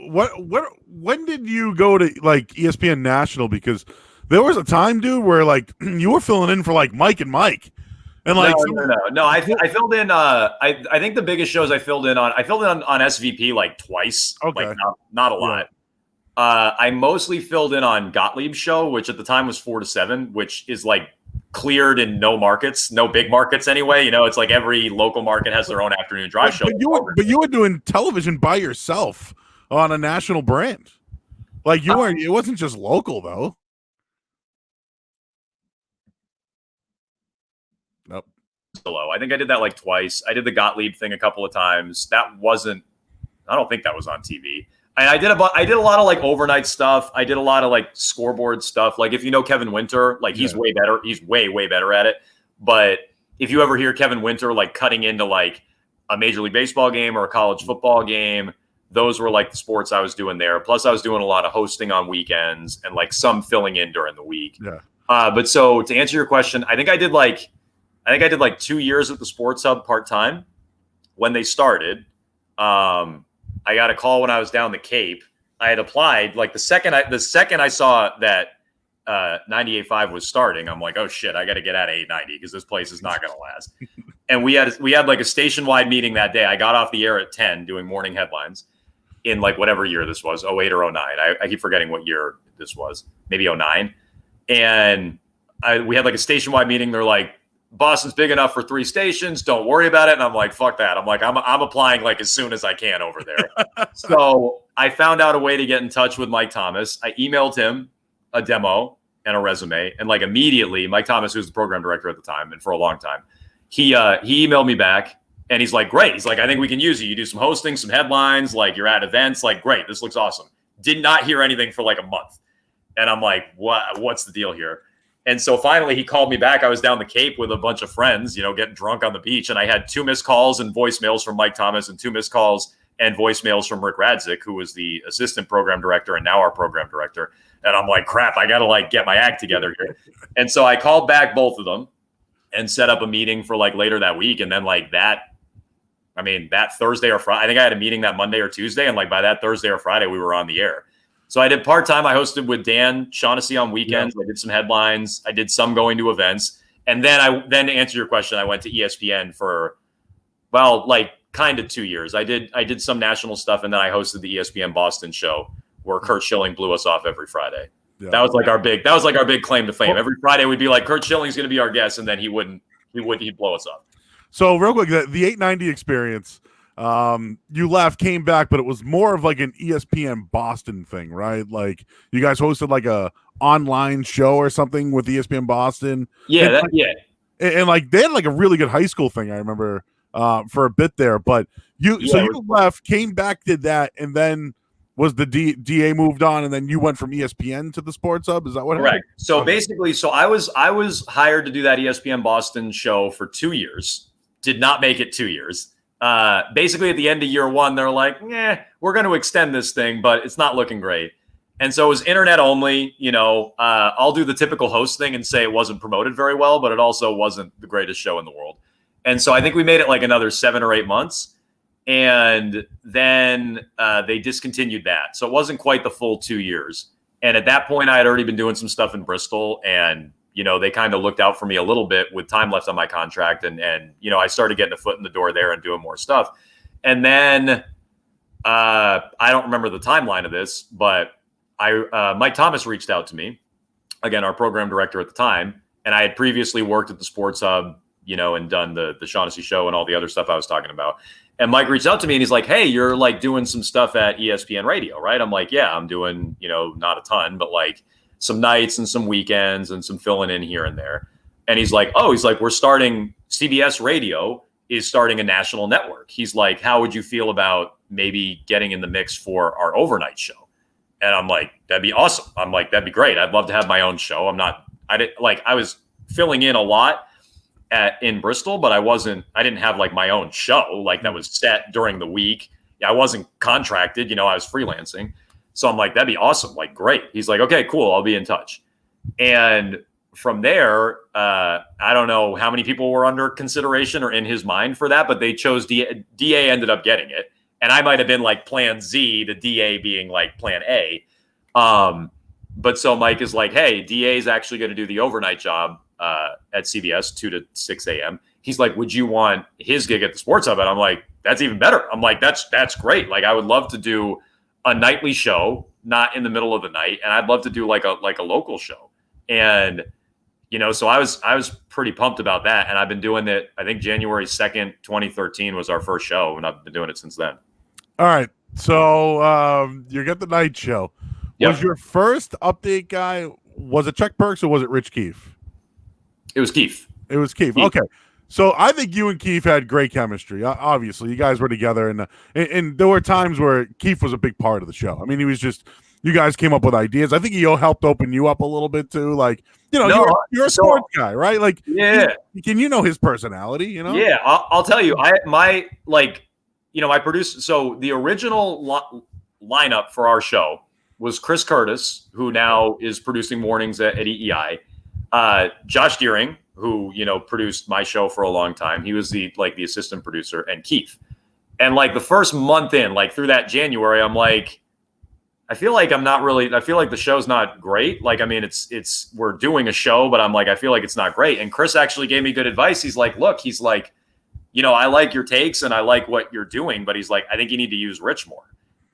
when did you go to like ESPN National? Because there was a time, dude, where like you were filling in for like Mike and Mike. And like no. I filled in. I think the biggest shows I filled in on SVP like twice. Okay. Like not a lot. I mostly filled in on Gottlieb's show, which at the time was 4 to 7, which is like cleared in no big markets anyway. It's like every local market has their own afternoon drive show. But you were doing television by yourself on a national brand. Like you weren't. It wasn't just local though. Nope. I think I did that like twice. I did the Gottlieb thing a couple of times. I don't think that was on TV. And I did a lot of like overnight stuff. I did a lot of like scoreboard stuff. Like if you know Kevin Winter, like he's way better. He's way better at it. But if you ever hear Kevin Winter like cutting into like a Major League Baseball game or a college football game, those were like the sports I was doing there. Plus I was doing a lot of hosting on weekends and like some filling in during the week. Yeah. But so to answer your question, I think I did like 2 years at the Sports Hub part-time when they started. I got a call when I was down the Cape. I had applied like the second I saw that 98.5 was starting, I'm like, oh shit, I got to get out of 890 because this place is not going to last. And we had like a station-wide meeting that day. I got off the air at 10 doing morning headlines in like whatever year this was, 08 or 09. I keep forgetting what year this was, maybe 09. And we had like a station-wide meeting. They're like, Boston's big enough for 3 stations. Don't worry about it. And I'm like, fuck that. I'm like, I'm applying like as soon as I can over there. So I found out a way to get in touch with Mike Thomas. I emailed him a demo and a resume. And like immediately, Mike Thomas, who's the program director at the time and for a long time, he emailed me back And he's like, great. He's like, I think we can use you. You do some hosting, some headlines, like you're at events, like great. This looks awesome. Did not hear anything for like a month. And I'm like, what's the deal here? And so finally he called me back. I was down the Cape with a bunch of friends, getting drunk on the beach. And I had 2 missed calls and voicemails from Mike Thomas and 2 missed calls and voicemails from Rick Radzik, who was the assistant program director and now our program director. And I'm like, crap, I got to like get my act together here. And so I called back both of them and set up a meeting for like later that week. And then like that Thursday or Friday, I think I had a meeting that Monday or Tuesday. And like by that Thursday or Friday, we were on the air. So I did part-time. I hosted with Dan Shaughnessy on weekends. Yeah. I did some headlines. I did some going to events. And then to answer your question, I went to ESPN for, kind of 2 years. I did some national stuff, and then I hosted the ESPN Boston show where Curt Schilling blew us off every Friday. Yeah. That was like our big claim to fame. Every Friday we'd be like, Curt Schilling's going to be our guest, and then he'd blow us up. So real quick, the 890 experience, you left, came back, but it was more of like an ESPN Boston thing, right? Like you guys hosted like a online show or something with ESPN Boston. Yeah, and like they had like a really good high school thing. I remember for a bit there, but you left, came back, did that, and then was the DA moved on, and then you went from ESPN to the Sports Hub. Is that what happened? Correct. So basically, I was hired to do that ESPN Boston show for 2 years. Did not make it 2 years. Basically, at the end of year one, they're like, we're going to extend this thing, but it's not looking great. And so it was internet only. I'll do the typical host thing and say it wasn't promoted very well, but it also wasn't the greatest show in the world. And so I think we made it like another 7 or 8 months. And then they discontinued that. So it wasn't quite the full 2 years. And at that point, I had already been doing some stuff in Bristol, and they kind of looked out for me a little bit with time left on my contract. And I started getting a foot in the door there and doing more stuff. And then I don't remember the timeline of this, but Mike Thomas reached out to me, again, our program director at the time. And I had previously worked at the Sports Hub, and done the Shaughnessy show and all the other stuff I was talking about. And Mike reached out to me and he's like, hey, you're like doing some stuff at ESPN Radio, right? I'm like, yeah, I'm doing, not a ton, but like some nights and some weekends and some filling in here and there. And he's like, we're starting, CBS Radio is starting a national network. He's like, how would you feel about maybe getting in the mix for our overnight show? And I'm like, that'd be awesome. I'm like, that'd be great. I'd love to have my own show. I was filling in a lot in Bristol, but I didn't have like my own show, like that was set during the week. I wasn't contracted, I was freelancing. So I'm like, that'd be awesome. Like, great. He's like, okay, cool. I'll be in touch. And from there, I don't know how many people were under consideration or in his mind for that, but they chose DA ended up getting it. And I might've been like plan Z, the DA being like plan A. But so Mike is like, hey, DA is actually going to do the overnight job at CBS 2 to 6 a.m. He's like, would you want his gig at the Sports Hub? And I'm like, that's even better. I'm like, that's great. Like, I would love to do a nightly show, not in the middle of the night. And I'd love to do like a local show. And, so I was pretty pumped about that. And I've been doing it. I think January 2nd, 2013 was our first show. And I've been doing it since then. All right. So you got the night show. Yep. Was your first update guy, was it Chuck Perks or was it Rich Keefe? It was Keefe. It was Keefe. Okay. So I think you and Keefe had great chemistry. Obviously, you guys were together, and there were times where Keefe was a big part of the show. I mean, he was just, you guys came up with ideas. I think he helped open you up a little bit too. Like, you're a sports guy, right? Like, yeah. His personality, Yeah, I'll tell you. I produced. So the original lineup for our show was Chris Curtis, who now is producing mornings at EEI. Josh Deering, who, produced my show for a long time. He was the assistant producer, and Keefe. And like the first month in, like through that January, I'm like, I feel like the show's not great. Like, I mean, we're doing a show, but I'm like, I feel like it's not great. And Chris actually gave me good advice. He's like, look, I like your takes and I like what you're doing, but he's like, I think you need to use Rich more.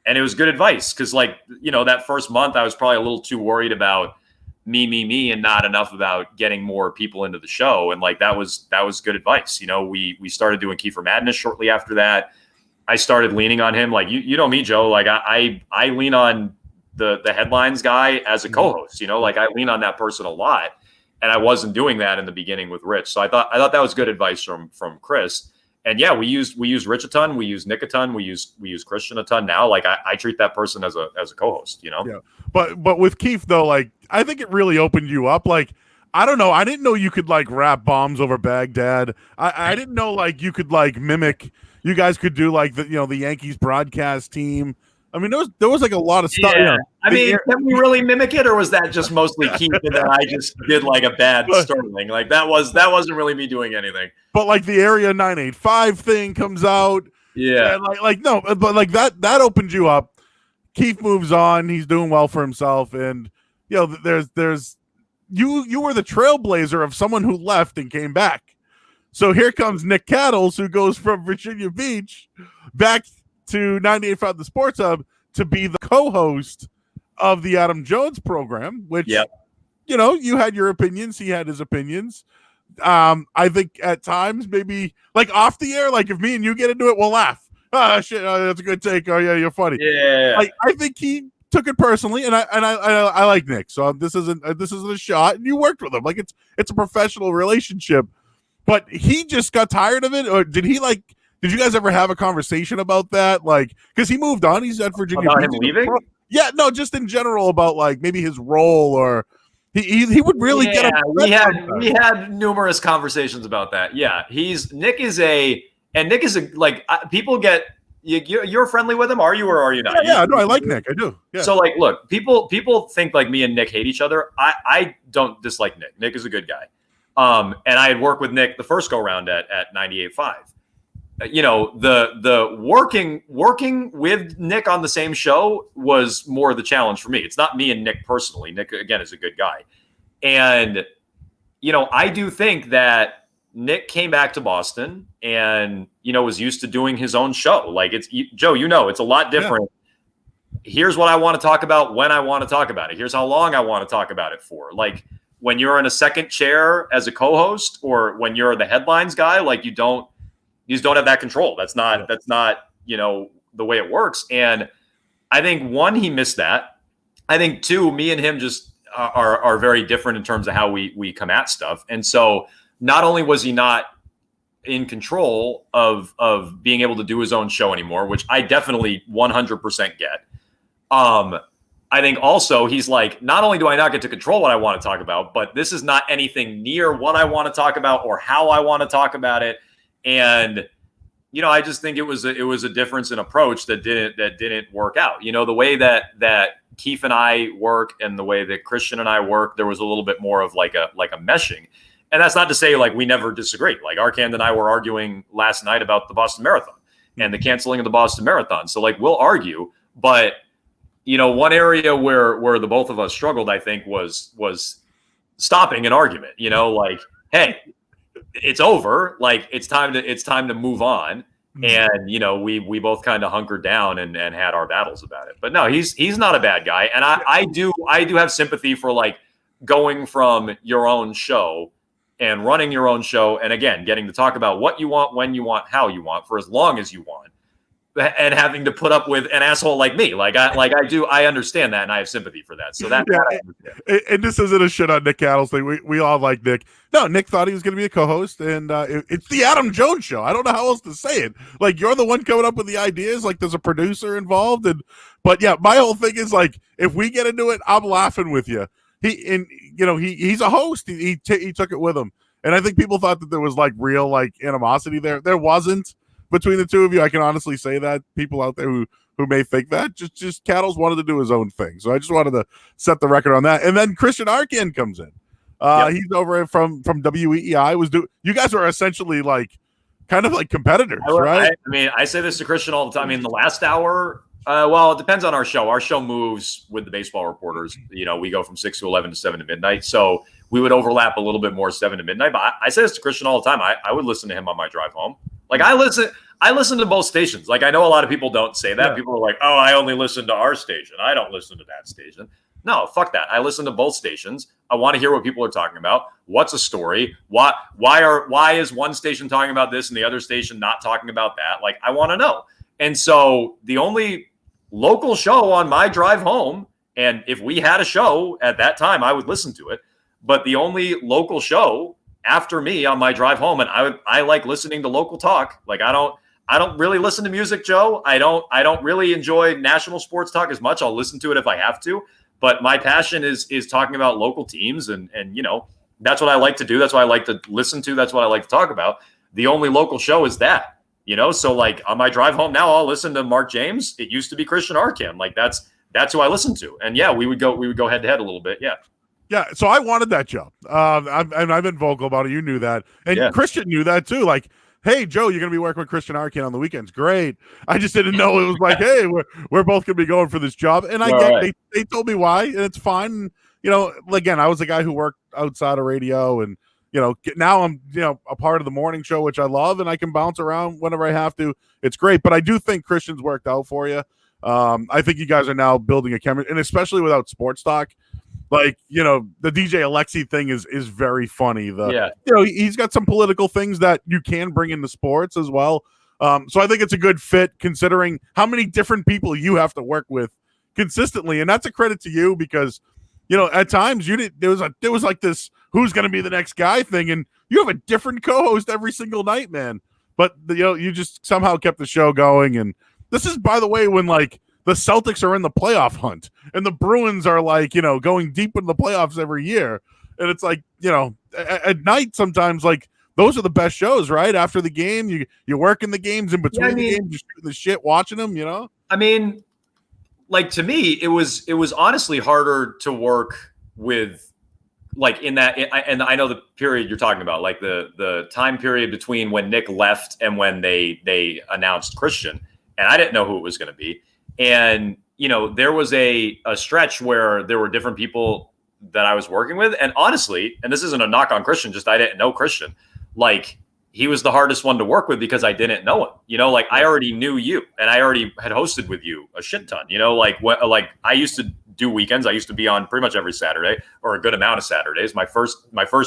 And it was good advice. Cause that first month I was probably a little too worried about me, and not enough about getting more people into the show. And like, that was good advice. We started doing Kiefer Madness shortly after that. I started leaning on him. Like, you know me, Joe, like I lean on the headlines guy as a co-host, like I lean on that person a lot. And I wasn't doing that in the beginning with Rich. So I thought that was good advice from Chris. yeah, we use Rich a ton, we use Nick a ton, we use Christian a ton now. Like I treat that person as a co-host, you know. Yeah, but with Keith though, like I think it really opened you up. Like I don't know, I didn't know you could like rap bombs over Baghdad. I didn't know like you could like mimic. You guys could do like the Yankees broadcast team. I mean, there was like a lot of stuff. Yeah. I mean, can we really mimic it, or was that just mostly Keith and then I just did like a bad Sterling? Like that wasn't really me doing anything. But like the Area 985 thing comes out. Yeah. And like no, but like that opened you up. Keith moves on. He's doing well for himself, and there's you were the trailblazer of someone who left and came back. So here comes Nick Cattles, who goes from Virginia Beach back to 98.5 The Sports Hub to be the co-host of the Adam Jones program, which, you had your opinions. He had his opinions. I think at times maybe like off the air, like if me and you get into it, we'll laugh. Oh, shit, that's a good take. Oh, yeah, you're funny. Yeah. Like, I think he took it personally, and I like Nick. So this isn't a shot, and you worked with him. Like, it's a professional relationship. But he just got tired of it, or did you guys ever have a conversation about that? Like, because he moved on, he's at Virginia. About him leaving? Yeah, no, just in general about like maybe his role, or he would really get upset. We had numerous conversations about that. Yeah, Nick is a like people get you're friendly with him, are you or are you not? Yeah, no, I like Nick, I do. Yeah. So like, look, people think like me and Nick hate each other. I don't dislike Nick. Nick is a good guy. And I had worked with Nick the first go round at 98.5. The working with Nick on the same show was more the challenge for me. It's not me and Nick personally. Nick, again, is a good guy. And, I do think that Nick came back to Boston and, was used to doing his own show. Like Joe, it's a lot different. Yeah. Here's what I want to talk about when I want to talk about it. Here's how long I want to talk about it for. Like when you're in a second chair as a co-host or when you're the headlines guy, like you just don't have that control. That's not the way it works. And I think one, he missed that. I think two, me and him just are very different in terms of how we come at stuff. And so not only was he not in control of being able to do his own show anymore, which I definitely 100% get. I think also he's like, not only do I not get to control what I want to talk about, but this is not anything near what I want to talk about or how I want to talk about it. And, I just think it was a difference in approach that didn't work out. The way that Keith and I work and the way that Christian and I work, there was a little bit more of like a meshing. And that's not to say like we never disagree. Like Arkand and I were arguing last night about the Boston Marathon and the canceling of the Boston Marathon. So like we'll argue, but one area where the both of us struggled, I think, was stopping an argument. Like, hey, it's over. Like it's time to move on. And we both kind of hunkered down and had our battles about it. But no, he's not a bad guy. And I do have sympathy for like going from your own show and running your own show, and again getting to talk about what you want, when you want, how you want, for as long as you want. And having to put up with an asshole like me, I understand that, and I have sympathy for that. So that, and this isn't a shit on Nick Cattles thing. We all like Nick. No, Nick thought he was going to be a co-host, and it's the Adam Jones show. I don't know how else to say it. Like you're the one coming up with the ideas. Like there's a producer involved, but yeah, my whole thing is like if we get into it, I'm laughing with you. He's a host. He took it with him, and I think people thought that there was like real like animosity there. There wasn't. Between the two of you, I can honestly say that. People out there who may think that, just Cattles wanted to do his own thing. So I just wanted to set the record on that. And then Christian Arkand comes in. He's over from WEEI. You guys are essentially like kind of like competitors, right? I say this to Christian all the time. I mean, the last hour, well, it depends on our show. Our show moves with the baseball reporters. We go from 6 to 11 to 7 to midnight. So we would overlap a little bit more 7 to midnight. But I say this to Christian all the time. I would listen to him on my drive home. Like I listen to both stations. Like I know a lot of people don't say that. Yeah. People are like, "Oh, I only listen to our station. I don't listen to that station." No, fuck that. I listen to both stations. I want to hear what people are talking about. What's a story? Why is one station talking about this and the other station not talking about that? Like I want to know. And so the only local show on my drive home, and if we had a show at that time, I would listen to it. But the only local show after me on my drive home, and I like listening to local talk. Like I don't really listen to music, Joe. I don't really enjoy national sports talk as much. I'll listen to it if I have to, but my passion is talking about local teams, and that's what I like to do. That's what I like to listen to. That's what I like to talk about. The only local show is that. So like on my drive home now, I'll listen to Mark James. It used to be Christian Arcand. Like that's who I listen to. And yeah, we would go head to head a little bit. Yeah. Yeah. So I wanted that job. I've been vocal about it. You knew that. And Christian knew that too. Like, hey, Joe, you're going to be working with Christian Arcand on the weekends. Great. I just didn't know it was like, hey, we're both going to be going for this job. And they told me why, and it's fine. Again, I was a guy who worked outside of radio, and now I'm, a part of the morning show, which I love, and I can bounce around whenever I have to. It's great. But I do think Christian's worked out for you. I think you guys are now building a chemistry, and especially without sports talk. Like, the DJ Alexi thing is very funny. He's got some political things that you can bring into sports as well. So I think it's a good fit considering how many different people you have to work with consistently. And that's a credit to you because, at times there was like this who's going to be the next guy thing, and you have a different co-host every single night, man. But you just somehow kept the show going. And this is, by the way, when like the Celtics are in the playoff hunt and the Bruins are like, going deep into the playoffs every year. And it's like, at night sometimes, like, those are the best shows, right? After the game, you're working the games in between the games, you're shooting the shit, watching them, I mean, like, to me, it was honestly harder to work with, like, in that, and I know the period you're talking about, like the time period between when Nick left and when they announced Christian, and I didn't know who it was going to be. And, there was a stretch where there were different people that I was working with. And honestly, and this isn't a knock on Christian, just I didn't know Christian. Like, he was the hardest one to work with because I didn't know him. Like, I already knew you, and I already had hosted with you a shit ton. Like I used to do weekends. I used to be on pretty much every Saturday, or a good amount of Saturdays. My first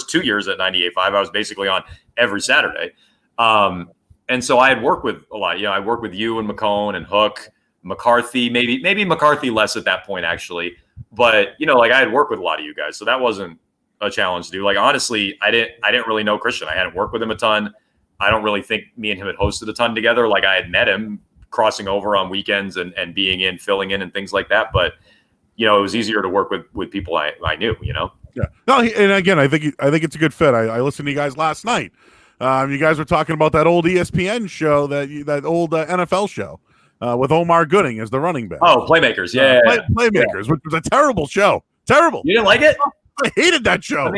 2 years at 98.5, I was basically on every Saturday. And so I had worked with a lot. I worked with you and McCone and Hook, McCarthy, maybe McCarthy less at that point, actually. But, like, I had worked with a lot of you guys, so that wasn't a challenge to do. Like, honestly, I didn't really know Christian. I hadn't worked with him a ton. I don't really think me and him had hosted a ton together. Like, I had met him crossing over on weekends and being filling in and things like that. But, it was easier to work with people I knew, Yeah. No, and again, I think it's a good fit. I listened to you guys last night. You guys were talking about that old ESPN show, that old NFL show. With Omar Gooding as the running back. Oh, Playmakers. Yeah. Playmakers, which was a terrible show. Terrible. You didn't like it? I hated that show.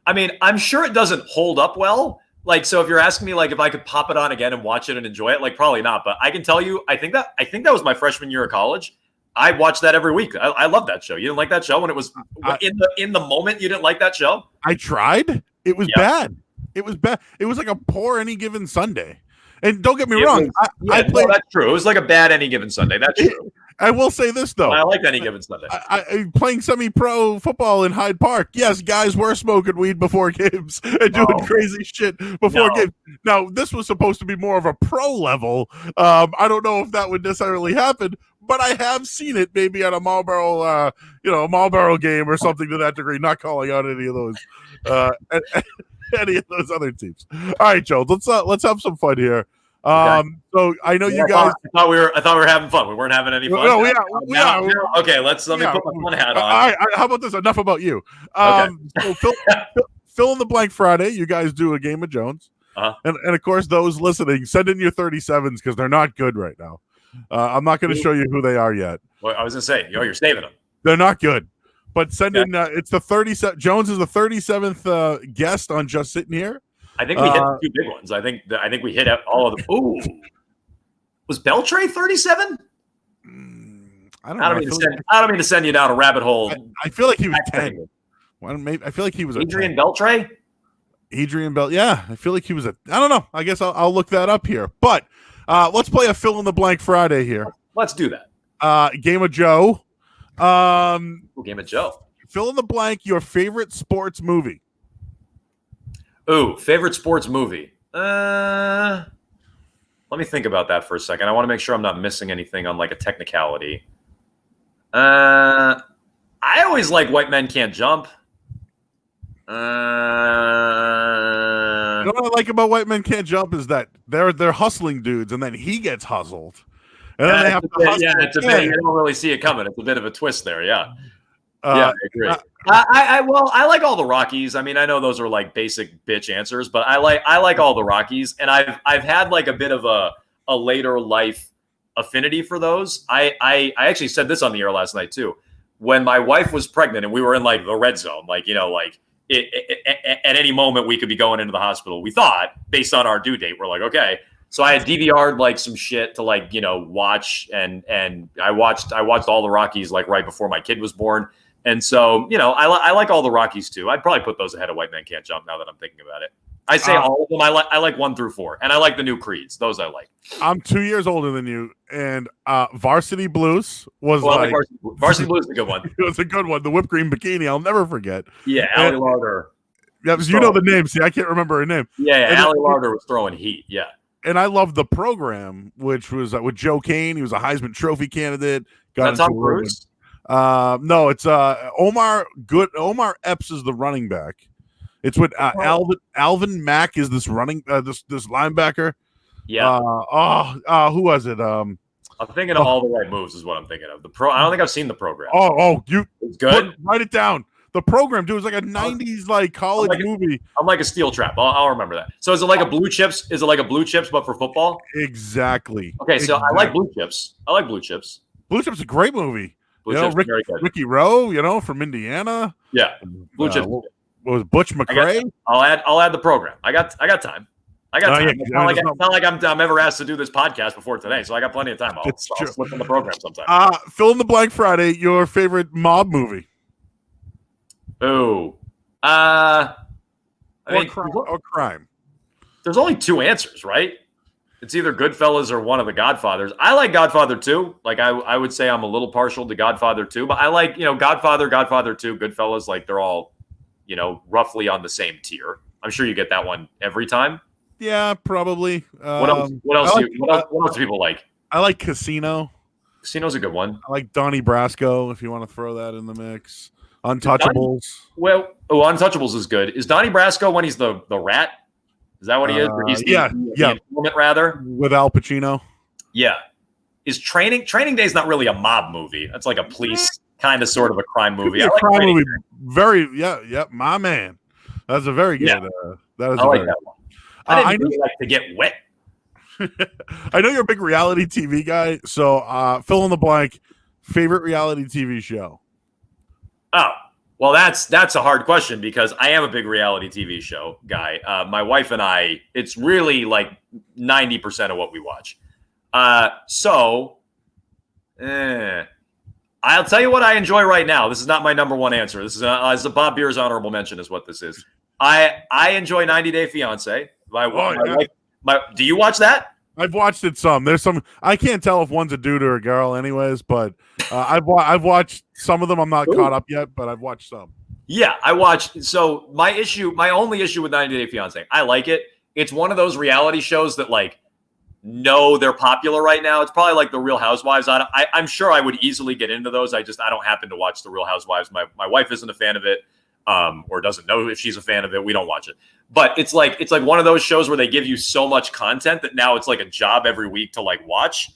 I mean, I'm sure it doesn't hold up well. Like, so if you're asking me, like, if I could pop it on again and watch it and enjoy it, like, probably not. But I can tell you, I think that was my freshman year of college. I watched that every week. I love that show. You didn't like that show when it was in the moment? You didn't like that show? I tried. It was bad. It was bad. It was like a poor Any Given Sunday. And don't get me wrong. I played. That's true. It was like a bad Any Given Sunday. That's true. I will say this, though. I like Any Given Sunday. I playing semi-pro football in Hyde Park. Yes, guys were smoking weed before games and doing crazy shit before games. Now, this was supposed to be more of a pro level. I don't know if that would necessarily happen, but I have seen it maybe at a Marlboro, a Marlboro game or something to that degree. Not calling out any of those. Any of those other teams. All right, Joe. Let's have some fun here. So I know you guys. I thought we were having fun. We weren't having any fun. No, we are. Okay, let me put my fun hat on. All right. How about this? Enough about you. So fill in the blank Friday. You guys do a game of Jones, and of course those listening, send in your 37s because they're not good right now. I'm not going to show you who they are yet. Well, I was going to say, you're saving them. They're not good. But send in. It's the 37. Jones is the 37th guest on Just Sitting Here. I think we hit the two big ones. I think we hit all of them. Ooh, was Beltray 37? I don't mean to send you down a rabbit hole. I feel like he was 10. Well, maybe I feel like he was Adrian Beltray. Adrian Bell. Yeah, I feel like he was I don't know. I guess I'll look that up here. But let's play a fill in the blank Friday here. Let's do that. Game of Joe. Game of Joe. Fill in the blank. Your favorite sports movie. Ooh, favorite sports movie. Let me think about that for a second. I want to make sure I'm not missing anything on like a technicality. I always like White Men Can't Jump. You know what I like about White Men Can't Jump is that they're hustling dudes, and then he gets hustled, and then they have to hustle. Yeah, it's a bit. You don't really see it coming. It's a bit of a twist there. Yeah, Uh, I agree. I like all the Rockies. I mean, I know those are like basic bitch answers, but I like all the Rockies, and I've had like a bit of a later life affinity for those. I actually said this on the air last night too. When my wife was pregnant and we were in like the red zone, like at any moment we could be going into the hospital. We thought, based on our due date, we're like, okay. So I had DVR'd like some shit to like watch, and I watched all the Rockies like right before my kid was born. And so, I like all the Rockies too. I'd probably put those ahead of White Men Can't Jump now that I'm thinking about it. I say all of them. I like 1 through 4, and I like the new Creeds. Those I like. I'm 2 years older than you, and Varsity Blues was Varsity Blues is a good one. It was a good one. The whipped cream bikini, I'll never forget. Yeah, Allie Larder. Yeah, you know the name. See, I can't remember her name. Yeah, Allie Larder was throwing heat. Yeah. And I love the program, which was with Joe Kane. He was a Heisman Trophy candidate. That's Tom Cruise? No, it's Omar Epps is the running back. It's with Alvin Mack is this this linebacker. Yeah. Who was it? I'm thinking of All the Right Moves is what I'm thinking of. I don't think I've seen the program. It's good. Write it down. The program, dude, was like a '90s like college movie. I'm like a steel trap. I'll remember that. So is it like a Blue Chips? Is it like a Blue Chips but for football? Exactly. Okay, so I like Blue Chips. Blue Chips is a great movie. Blue Chips, very good. Ricky Rowe, from Indiana. Yeah, Blue Chips. What was Butch McRae? I'll add the program. I got time. Yeah, it's not like I'm ever asked to do this podcast before today, so I got plenty of time. I'll slip in the program sometime. Fill in the blank Friday. Your favorite mob movie? Oh, crime. There's only 2 answers, right? It's either Goodfellas or one of the Godfathers. I like Godfather 2. Like I would say I'm a little partial to Godfather 2, but I like, Godfather 2, Goodfellas, like they're all, roughly on the same tier. I'm sure you get that one every time. Yeah, probably. What else do people like? I like Casino. Casino's a good one. I like Donnie Brasco, if you want to throw that in the mix. Untouchables. Untouchables is good. Is Donnie Brasco when he's the rat? Is that what he is? Or he's the informant, rather? With Al Pacino. Yeah. Is Training Day is not really a mob movie. That's like a police kind of sort of a crime movie. I like crime movie. My man. That's a very good. Yeah. That is. I like that one. I didn't really like To Get Wet. I know you're a big reality TV guy, so fill in the blank. Favorite reality TV show? Oh, well, that's a hard question because I am a big reality TV show guy. My wife and I, it's really like 90% of what we watch. I'll tell you what I enjoy right now. This is not my number one answer. This is a Bob Beer's honorable mention is what this is. I enjoy 90 Day Fiance. Do you watch that? I've watched it some. There's some I can't tell if one's a dude or a girl, anyways. But I've watched some of them. I'm not caught up yet, but I've watched some. Yeah, I watched. So my only issue with 90 Day Fiance, I like it. It's one of those reality shows that like know they're popular right now. It's probably like the Real Housewives. I'm sure I would easily get into those. I don't happen to watch the Real Housewives. My wife isn't a fan of it, or doesn't know if she's a fan of it. We don't watch it. But it's like one of those shows where they give you so much content that now it's like a job every week to like watch.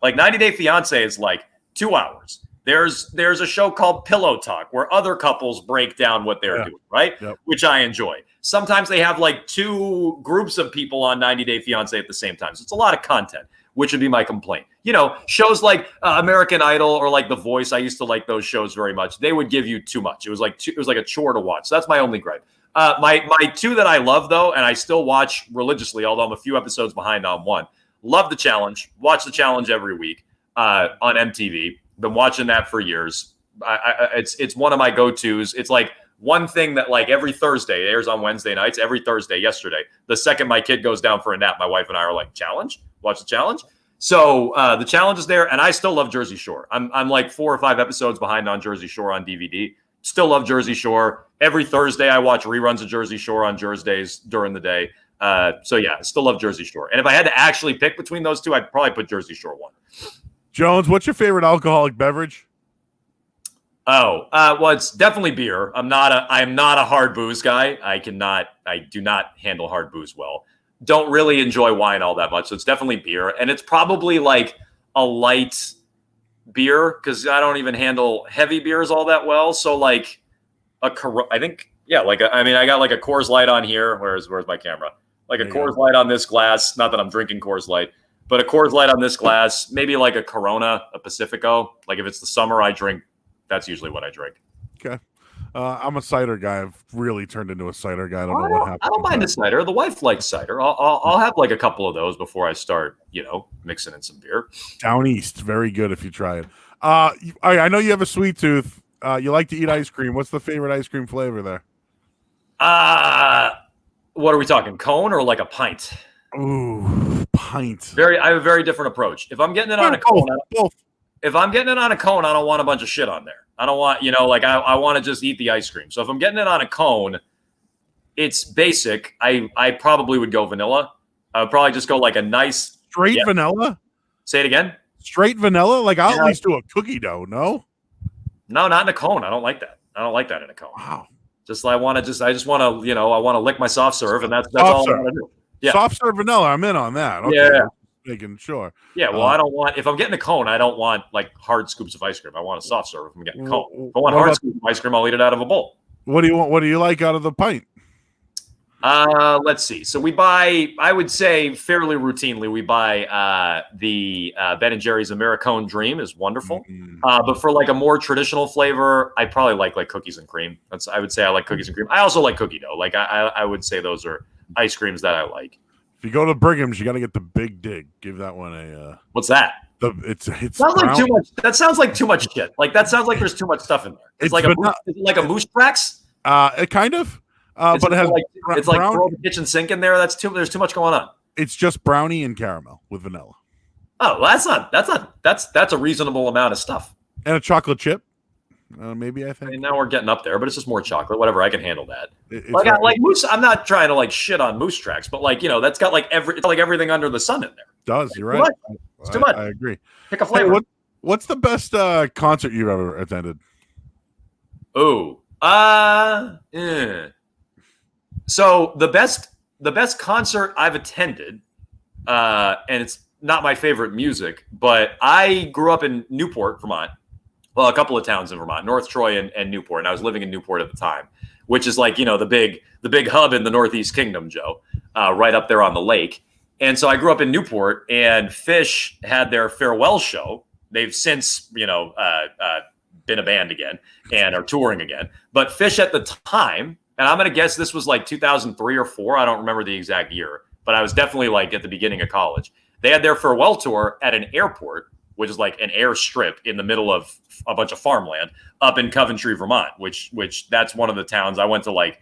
Like 90 Day Fiance is like 2 hours. There's a show called Pillow Talk where other couples break down what they're doing, right? Yep. Which I enjoy. Sometimes they have like 2 groups of people on 90 Day Fiance at the same time. So it's a lot of content, which would be my complaint. Shows like American Idol or like The Voice. I used to like those shows very much. They would give you too much. It was like a chore to watch. So that's my only gripe. My 2 that I love though, and I still watch religiously, although I'm a few episodes behind on one. Love The Challenge. Watch The Challenge every week on MTV. Been watching that for years. It's one of my go-tos. It's like one thing that like every Thursday, it airs on Wednesday nights, every Thursday, yesterday. The second my kid goes down for a nap, my wife and I are like, Challenge? Watch The Challenge? So The Challenge is there, and I still love Jersey Shore. I'm like 4 or 5 episodes behind on Jersey Shore on DVD. Still love Jersey Shore. Every Thursday, I watch reruns of Jersey Shore on Thursdays during the day. Still love Jersey Shore. And if I had to actually pick between those 2, I'd probably put Jersey Shore 1. Jones, what's your favorite alcoholic beverage? Well, it's definitely beer. I am not a hard booze guy. I do not handle hard booze well. Don't really enjoy wine all that much. So it's definitely beer. And it's probably like a light beer because I don't even handle heavy beers all that well. So like I think, yeah, I got like a Coors Light on here. Where's my camera? Like a Coors Light on this glass. Not that I'm drinking Coors Light, but a Coors Light on this glass. Maybe like a Corona, a Pacifico. Like if it's the summer, I drink. That's usually what I drink. Okay. I'm a cider guy. I've really turned into a cider guy. I don't know what happened. I don't mind a cider. The wife likes cider. I'll have like a couple of those before I start, mixing in some beer. Down east, very good if you try it. I know you have a sweet tooth. You like to eat ice cream. What's the favorite ice cream flavor there? What are we talking? Cone or like a pint? Ooh, pint. I have a very different approach. If I'm getting it on a cone, both. If I'm getting it on a cone, I don't want a bunch of shit on there. I don't want, I want to just eat the ice cream. So if I'm getting it on a cone, it's basic. I probably would go vanilla. I would probably just go like a nice straight vanilla. Say it again. Straight vanilla? Like I'll at least do a cookie dough. No, not in a cone. I don't like that. I don't like that in a cone. Wow. I just want to, I want to lick my soft serve, and that's all I want to do. Yeah. Soft serve vanilla. I'm in on that. Okay. Yeah. Making sure. Yeah, well, I don't want, if I'm getting a cone, I don't want like hard scoops of ice cream. I want a soft serve if I'm getting a cone. If I want hard scoops of ice cream, I'll eat it out of a bowl. What do you want? What do you like out of the pint? Let's see. So we buy, I would say fairly routinely, we buy the Ben & Jerry's Americone Dream is wonderful. Mm-hmm. But for like a more traditional flavor, I probably like cookies and cream. I would say I like cookies and cream. I also like cookie dough. Like I would say those are ice creams that I like. If you go to Brigham's, you got to get the Big Dig. Give that one a. What's that? It's sounds like too much. That sounds like too much shit. Like that sounds like there's too much stuff in there. It's like a moose tracks. It kind of. But it has it's like throw the kitchen sink in there. There's too much going on. It's just brownie and caramel with vanilla. Oh, well, that's a reasonable amount of stuff. And a chocolate chip. Maybe I think. I mean, now we're getting up there, but it's just more chocolate. Whatever, I can handle that. Like moose. I'm not trying to like shit on moose tracks, but like that's got like everything under the sun in there. It does, you're right? It's too much. I agree. Pick a flavor. Hey, what's the best concert you've ever attended? Oh, So the best concert I've attended, and it's not my favorite music, but I grew up in Newport, Vermont. Well, a couple of towns in Vermont, North Troy and Newport. And I was living in Newport at the time, which is like, the big hub in the Northeast Kingdom, Joe, right up there on the lake. And so I grew up in Newport, and Fish had their farewell show. They've since, been a band again and are touring again. But Fish at the time, and I'm going to guess this was like 2003 or 4. I don't remember the exact year, but I was definitely like at the beginning of college. They had their farewell tour at an airport, which is like an airstrip in the middle of a bunch of farmland up in Coventry, Vermont, which that's one of the towns I went to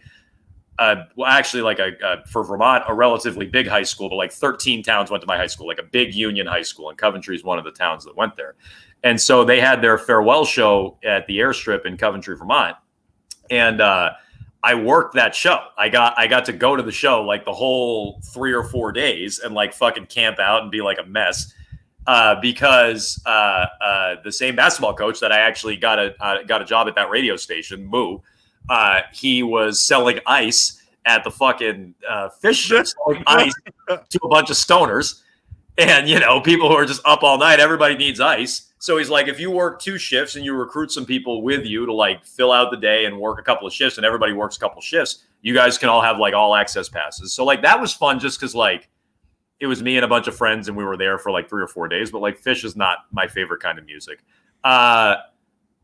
for Vermont, a relatively big high school, but like 13 towns went to my high school, like a big union high school. And Coventry is one of the towns that went there. And so they had their farewell show at the airstrip in Coventry, Vermont. And, I worked that show. I got to go to the show like the whole 3 or 4 days and like fucking camp out and be like a mess. Because the same basketball coach that I actually got a job at that radio station, Moo, he was selling ice at the fucking fish ship, selling ice to a bunch of stoners, and people who are just up all night. Everybody needs ice, so he's like, if you work 2 shifts and you recruit some people with you to like fill out the day and work a couple of shifts, and everybody works a couple shifts, you guys can all have like all access passes. So like that was fun, just because like. It was me and a bunch of friends, and we were there for like 3 or 4 days. But like Fish is not my favorite kind of music.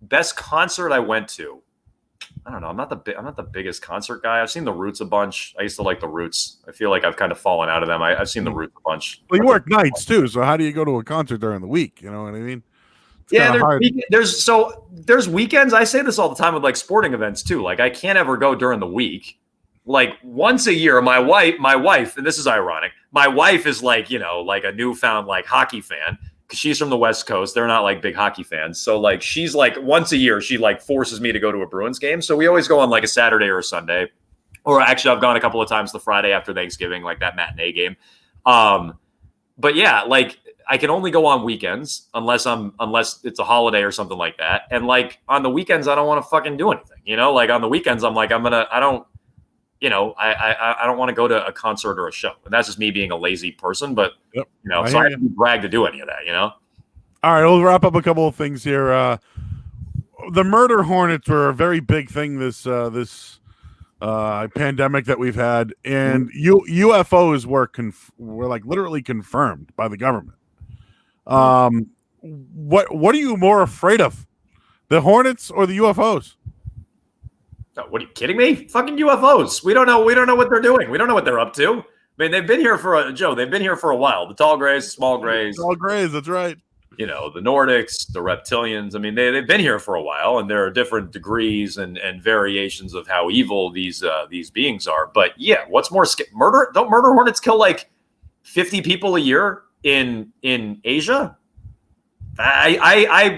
Best concert I went to, I don't know. I'm not the biggest concert guy. I've seen the Roots a bunch. I used to like the Roots. I feel like I've kind of fallen out of them. I've seen the Roots a bunch. Well, you work nights too, so how do you go to a concert during the week? You know what I mean? There's weekends. I say this all the time with like sporting events too. Like I can't ever go during the week. Like once a year, my wife, and this is ironic, my wife is like, like a newfound like hockey fan because she's from the West Coast. They're not like big hockey fans. So like, she's like once a year, she like forces me to go to a Bruins game. So we always go on like a Saturday or a Sunday, or actually I've gone a couple of times the Friday after Thanksgiving, like that matinee game. But yeah, like I can only go on weekends unless it's a holiday or something like that. And like on the weekends, I don't want to fucking do anything. Like on the weekends, I'm like, I don't want to go to a concert or a show. And that's just me being a lazy person. But so I have to be bragged to do any of that. All right, we'll wrap up a couple of things here. The murder hornets were a very big thing this pandemic that we've had, and UFOs were like literally confirmed by the government. What are you more afraid of, the hornets or the UFOs? What are you kidding me? Fucking UFOs. We don't know what they're doing. We don't know what they're up to. I mean, they've been here for a while. The tall grays, the small grays. Tall grays, that's right. The Nordics, the reptilians. I mean, they've been here for a while, and there are different degrees and variations of how evil these beings are. But yeah, what's more murder? Don't murder hornets kill like 50 people a year in Asia?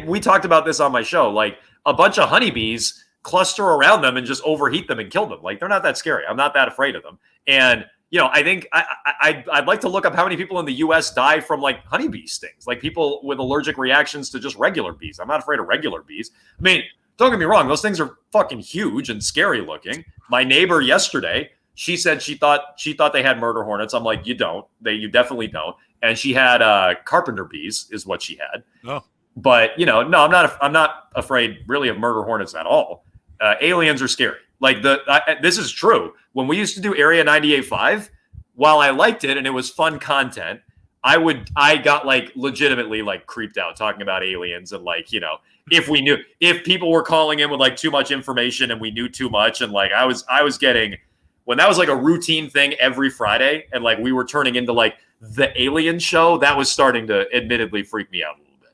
We talked about this on my show. Like a bunch of honeybees cluster around them and just overheat them and kill them. Like they're not that scary. I'm not that afraid of them. And I think I'd like to look up how many people in the U.S. die from like honeybee stings, like people with allergic reactions to just regular bees. I'm not afraid of regular bees. I mean, don't get me wrong; those things are fucking huge and scary looking. My neighbor yesterday, she said she thought they had murder hornets. I'm like, you don't. You definitely don't. And she had carpenter bees, is what she had. Oh. But no, I'm not afraid really of murder hornets at all. Aliens are scary. Like this is true. When we used to do Area 98.5, while I liked it and it was fun content, I got like legitimately like creeped out talking about aliens and like, if people were calling in with like too much information and we knew too much. And like, I was getting, when that was like a routine thing every Friday and like we were turning into like the alien show, that was starting to admittedly freak me out a little bit.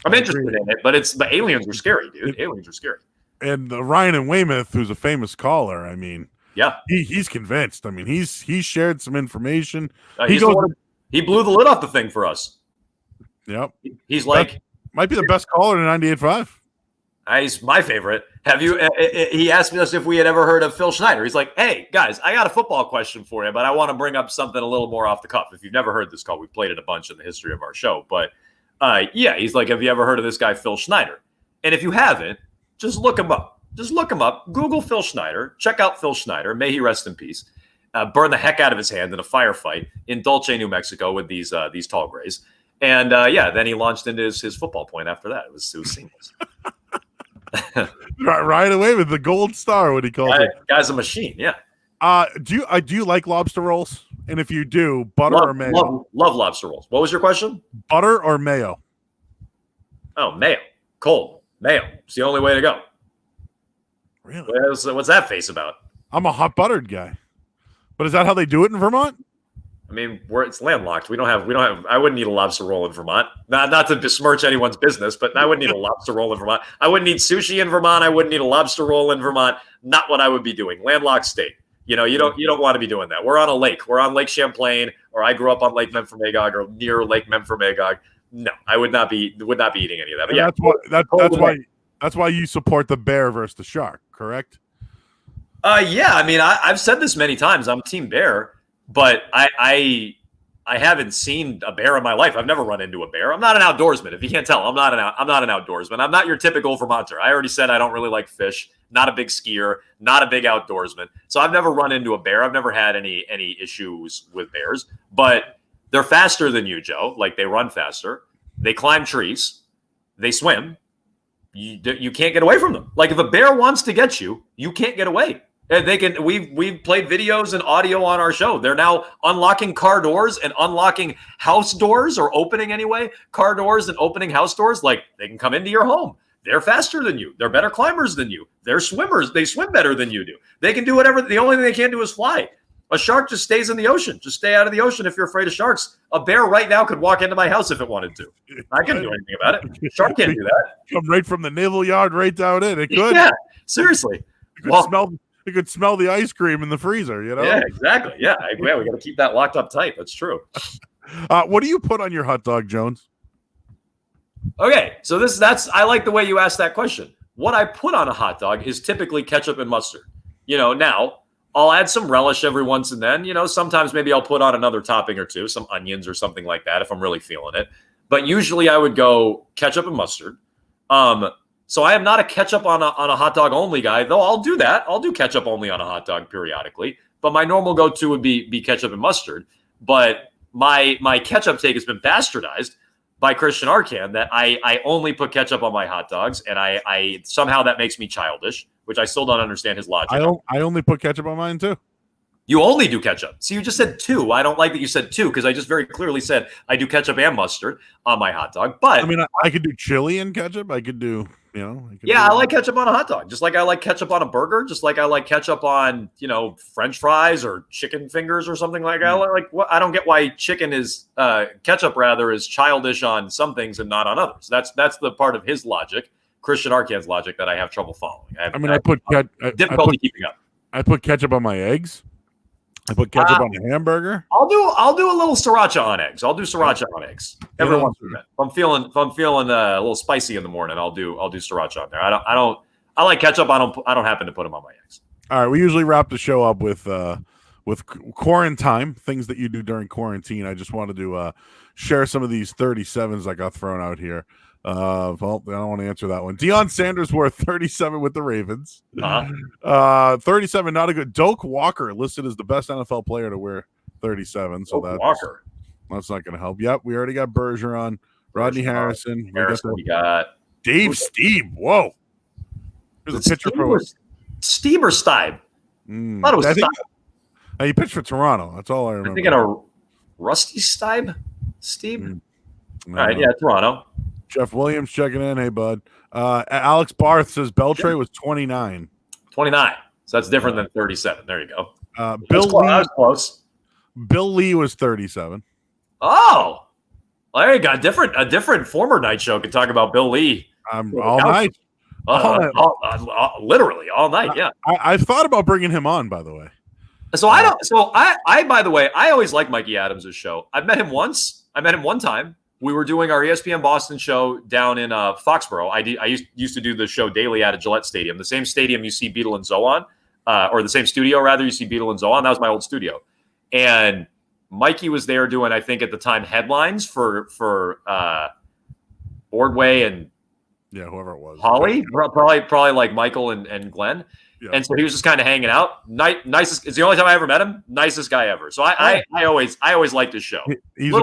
I'm interested in it, but aliens are scary, dude. Aliens are scary. And Ryan in Weymouth, who's a famous caller, I mean, yeah, he's convinced. I mean, he's shared some information. He blew the lid off the thing for us. Yep. He's like, might be the best caller in 98.5. He's my favorite. Have you? He asked us if we had ever heard of Phil Schneider. He's like, hey guys, I got a football question for you, but I want to bring up something a little more off the cuff. If you've never heard this call, we've played it a bunch in the history of our show. But he's like, have you ever heard of this guy Phil Schneider? And if you haven't, just look him up. Google Phil Schneider. Check out Phil Schneider. May he rest in peace. Burned the heck out of his hand in a firefight in Dulce, New Mexico with these tall grays. And then he launched into his football point after that. It was seamless. right away with the gold star, what he called it. Guy's a machine, yeah. Do you like lobster rolls? And if you do, butter or mayo? Love lobster rolls. What was your question? Butter or mayo? Oh, mayo. Cold. Mayo. It's the only way to go. Really? What's that face about? I'm a hot buttered guy. But is that how they do it in Vermont? I mean, it's landlocked. We don't have. I wouldn't eat a lobster roll in Vermont. Not to besmirch anyone's business, but I wouldn't eat a lobster roll in Vermont. I wouldn't eat sushi in Vermont. I wouldn't eat a lobster roll in Vermont. Not what I would be doing. Landlocked state. You don't want to be doing that. We're on a lake. We're on Lake Champlain, or I grew up on Lake Memphremagog or near Lake Memphremagog. No, I would not be eating any of that. But yeah, that's why you support the bear versus the shark, correct? Yeah. I mean, I've said this many times. I'm Team Bear, but I haven't seen a bear in my life. I've never run into a bear. I'm not an outdoorsman. If you can't tell, I'm not an outdoorsman. I'm not your typical Vermonter. I already said I don't really like fish. Not a big skier. Not a big outdoorsman. So I've never run into a bear. I've never had any issues with bears. But they're faster than you, Joe. Like they run faster. They climb trees. They swim. You can't get away from them. Like if a bear wants to get you, you can't get away. They can. We've played videos and audio on our show. They're now unlocking car doors and unlocking house doors, or opening anyway car doors and opening house doors. Like they can come into your home. They're faster than you. They're better climbers than you. They're swimmers. They swim better than you do. They can do whatever. The only thing they can't do is fly. A shark just stays in the ocean. Just stay out of the ocean if you're afraid of sharks. A bear right now could walk into my house if it wanted to. I couldn't do anything about it. Shark can't do that. Come right from the naval yard right down in. It could. Yeah, seriously. You could smell the ice cream in the freezer, you know? Yeah, exactly. Yeah, we got to keep that locked up tight. That's true. What do you put on your hot dog, Jones? Okay, so I like the way you asked that question. What I put on a hot dog is typically ketchup and mustard. Now I'll add some relish every once and then. Sometimes maybe I'll put on another topping or two, some onions or something like that if I'm really feeling it. but usually I would go ketchup and mustard. So I am not a ketchup on a hot dog only guy, though I'll do that. I'll do ketchup only on a hot dog periodically. But my normal go-to would be ketchup and mustard. But my ketchup take has been bastardized by Christian Arcan that I only put ketchup on my hot dogs, and I somehow that makes me childish, which I still don't understand his logic. I only put ketchup on mine too. You only do ketchup. See, you just said 2. I don't like that you said 2 because I just very clearly said I do ketchup and mustard on my hot dog. But I mean, I could do chili and ketchup. I could do, I like ketchup on a hot dog, just like I like ketchup on a burger, just like I like ketchup on, French fries or chicken fingers or something like that. Like what? I don't get why chicken is ketchup rather is childish on some things and not on others. That's the part of his logic, Christian Arcan's logic, that I have trouble following. I put difficulty keeping up. I put ketchup on my eggs. I put ketchup on a hamburger. I'll do a little sriracha on eggs. I'll do sriracha on eggs every once in a minute. If I'm feeling a little spicy in the morning, I'll do sriracha on there. I like ketchup. I don't happen to put them on my eggs. All right, we usually wrap the show up with quarantine, things that you do during quarantine. I just wanted to share some of these 37s that got thrown out here. Well, I don't want to answer that one. Deion Sanders wore 37 with the Ravens. 37, not a good. Doak Walker listed as the best NFL player to wear 37. So that's not going to help. Yep, we already got Bergeron, Rodney Harrison. We got Dave Stieb. Whoa. There's a picture for Stieb or Stieb? I thought it was Stieb. He pitched for Toronto. That's all I remember. I'm thinking of Rusty Stieb. Stieb? All right, yeah, Toronto. Jeff Williams checking in. Hey, bud. Alex Barth says Beltray was 29. 29. So that's different than 37. There you go. Bill Lee. That was close. Bill Lee was 37. Oh, well, there you go. A different former night show could talk about Bill Lee. All night. Literally all night. Yeah. I've thought about bringing him on, by the way. So I by the way, I always like Mikey Adams' show. I've met him once. I met him one time. We were doing our ESPN Boston show down in Foxborough. I used to do the show daily out of Gillette Stadium, the same stadium you see Beetle and Zoe on, or the same studio rather you see Beetle and Zoe on. That was my old studio, and Mikey was there doing, I think at the time, headlines for Ordway and whoever it was, Holly, probably like Michael and Glenn. Yeah. And so he was just kind of hanging out. Nicest. It's the only time I ever met him. Nicest guy ever. So I always liked his show. He's a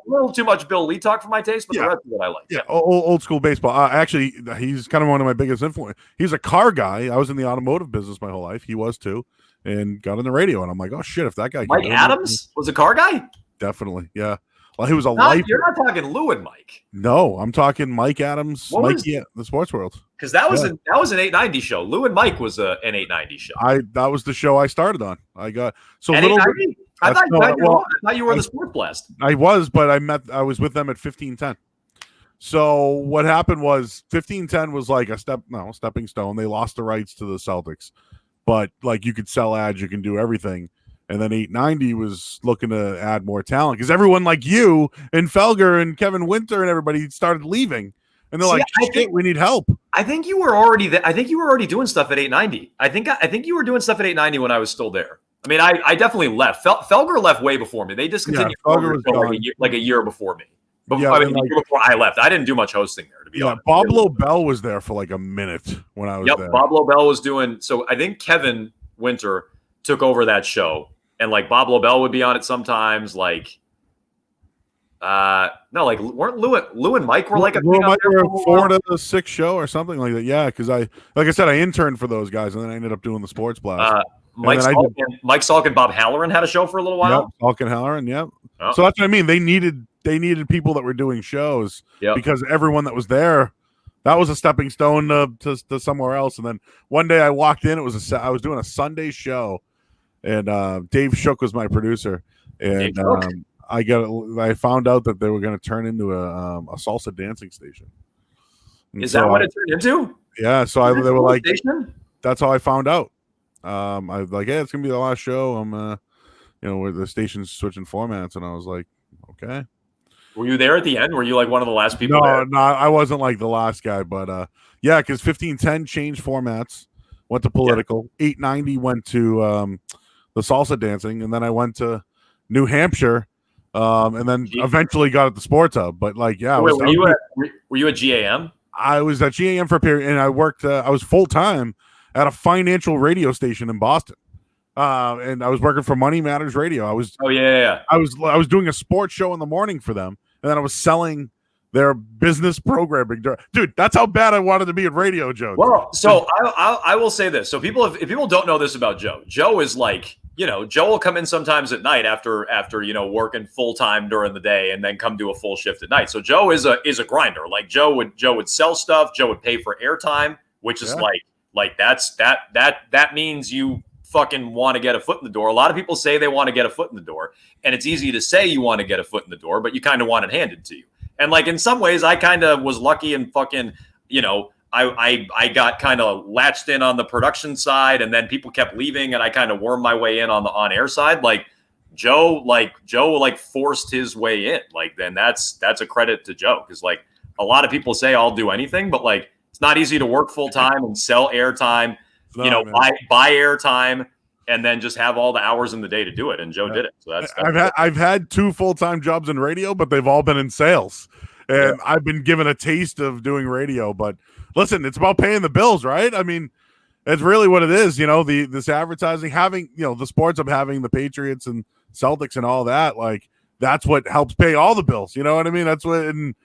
little too much Bill Lee talk for my taste, but the rest of it I like. Yeah, old school baseball. Actually, he's kind of one of my biggest influence. He's a car guy. I was in the automotive business my whole life. He was too, and got on the radio. And I'm like, oh shit, if that guy. Mike Adams was a car guy. Definitely, yeah. Well, he was a life. You're not talking Lou and Mike. No, I'm talking Mike Adams, Mikey, the Sports World. Because that was an 890 show. Lou and Mike was an 890 show. That was the show I started on. I got so at little. I thought you were the Sports Blast. I was, but I was with them at 1510. So what happened was 1510 was like a stepping stone. They lost the rights to the Celtics, but like you could sell ads, you can do everything. And then 890 was looking to add more talent because everyone like you and Felger and Kevin Winter and everybody started leaving. And they're we need help. I think you were already I think you were already doing stuff at 890. I think you were doing stuff at 890 when I was still there. I mean, I definitely left. Felger left way before me. They discontinued Felger like a year before me. Before I left. I didn't do much hosting there, to be honest. Bob Lobel was there for like a minute when I was there. Bob Lobel was doing – so I think Kevin Winter took over that show. And like Bob Lobel would be on it sometimes. Like, weren't Lou and Mike were like a Lou and Mike were a 4 to 6 show or something like that. Yeah, because like I said, I interned for those guys, and then I ended up doing the Sports Blast. Mike Salk and Bob Halloran had a show for a little while. Yep, Salk and Halloran. Yep. Oh. So that's what I mean. They needed people that were doing shows because everyone that was there. That was a stepping stone to somewhere else. And then one day I walked in. I was doing a Sunday show. And Dave Shook was my producer, and I found out that they were going to turn into a salsa dancing station. And Is that what it turned into? Yeah, so they were like, that's how I found out. I was like, hey, it's gonna be the last show. I'm, where the station's switching formats, and I was like, okay. Were you there at the end? Were you like one of the last people? No, I wasn't like the last guy, but because 1510 changed formats, went to political. 890 went to the salsa dancing, and then I went to New Hampshire and then eventually got at the Sports Hub. But like, yeah, were you at GAM? I was at GAM for a period, and I worked. I was full time at a financial radio station in Boston, and I was working for Money Matters Radio. I was. Oh yeah. I was doing a sports show in the morning for them, and then I was selling their business programming. Dude, that's how bad I wanted to be at radio, Joe. Well, so I will say this. So if people don't know this about Joe, Joe is like, Joe will come in sometimes at night after working full time during the day and then come do a full shift at night. So Joe is a grinder. Like Joe would sell stuff. Joe would pay for airtime, which is that means you fucking want to get a foot in the door. A lot of people say they want to get a foot in the door, and it's easy to say you want to get a foot in the door, but you kind of want it handed to you. And like in some ways, I kind of was lucky and fucking, I got kind of latched in on the production side, and then people kept leaving, and I kind of wormed my way in on the on-air side. Like Joe forced his way in. Like then that's a credit to Joe, because like a lot of people say I'll do anything, but like it's not easy to work full time and sell airtime, buy airtime, and then just have all the hours in the day to do it. And Joe did it. So I've had 2 full-time jobs in radio, but they've all been in sales. And I've been given a taste of doing radio, but listen, it's about paying the bills, right? I mean, it's really what it is. This advertising, having, the sports of having the Patriots and Celtics and all that, like that's what helps pay all the bills. You know what I mean? That's what, and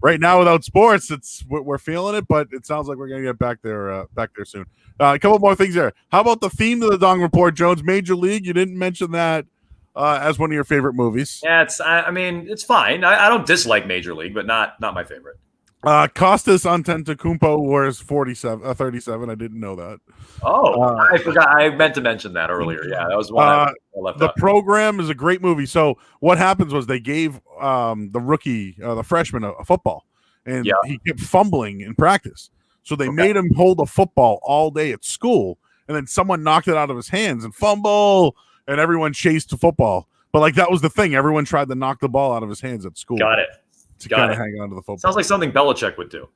right now without sports, we're feeling it, but it sounds like we're going to get back there soon. A couple more things there. How about the theme of the Dong Report, Jones? Major League. You didn't mention that as one of your favorite movies. Yeah, it's fine. I don't dislike Major League, but not my favorite. Costas Antetokounmpo wears 37. I didn't know that. Oh, I forgot. I meant to mention that earlier. Yeah, that was one I left out. Program is a great movie. So what happens was they gave the rookie, the freshman, a football, and he kept fumbling in practice. So they made him hold a football all day at school, and then someone knocked it out of his hands and fumble, and everyone chased the football. But like that was the thing. Everyone tried to knock the ball out of his hands at school. Got it. To kind of hang on to the football. Sounds like something Belichick would do.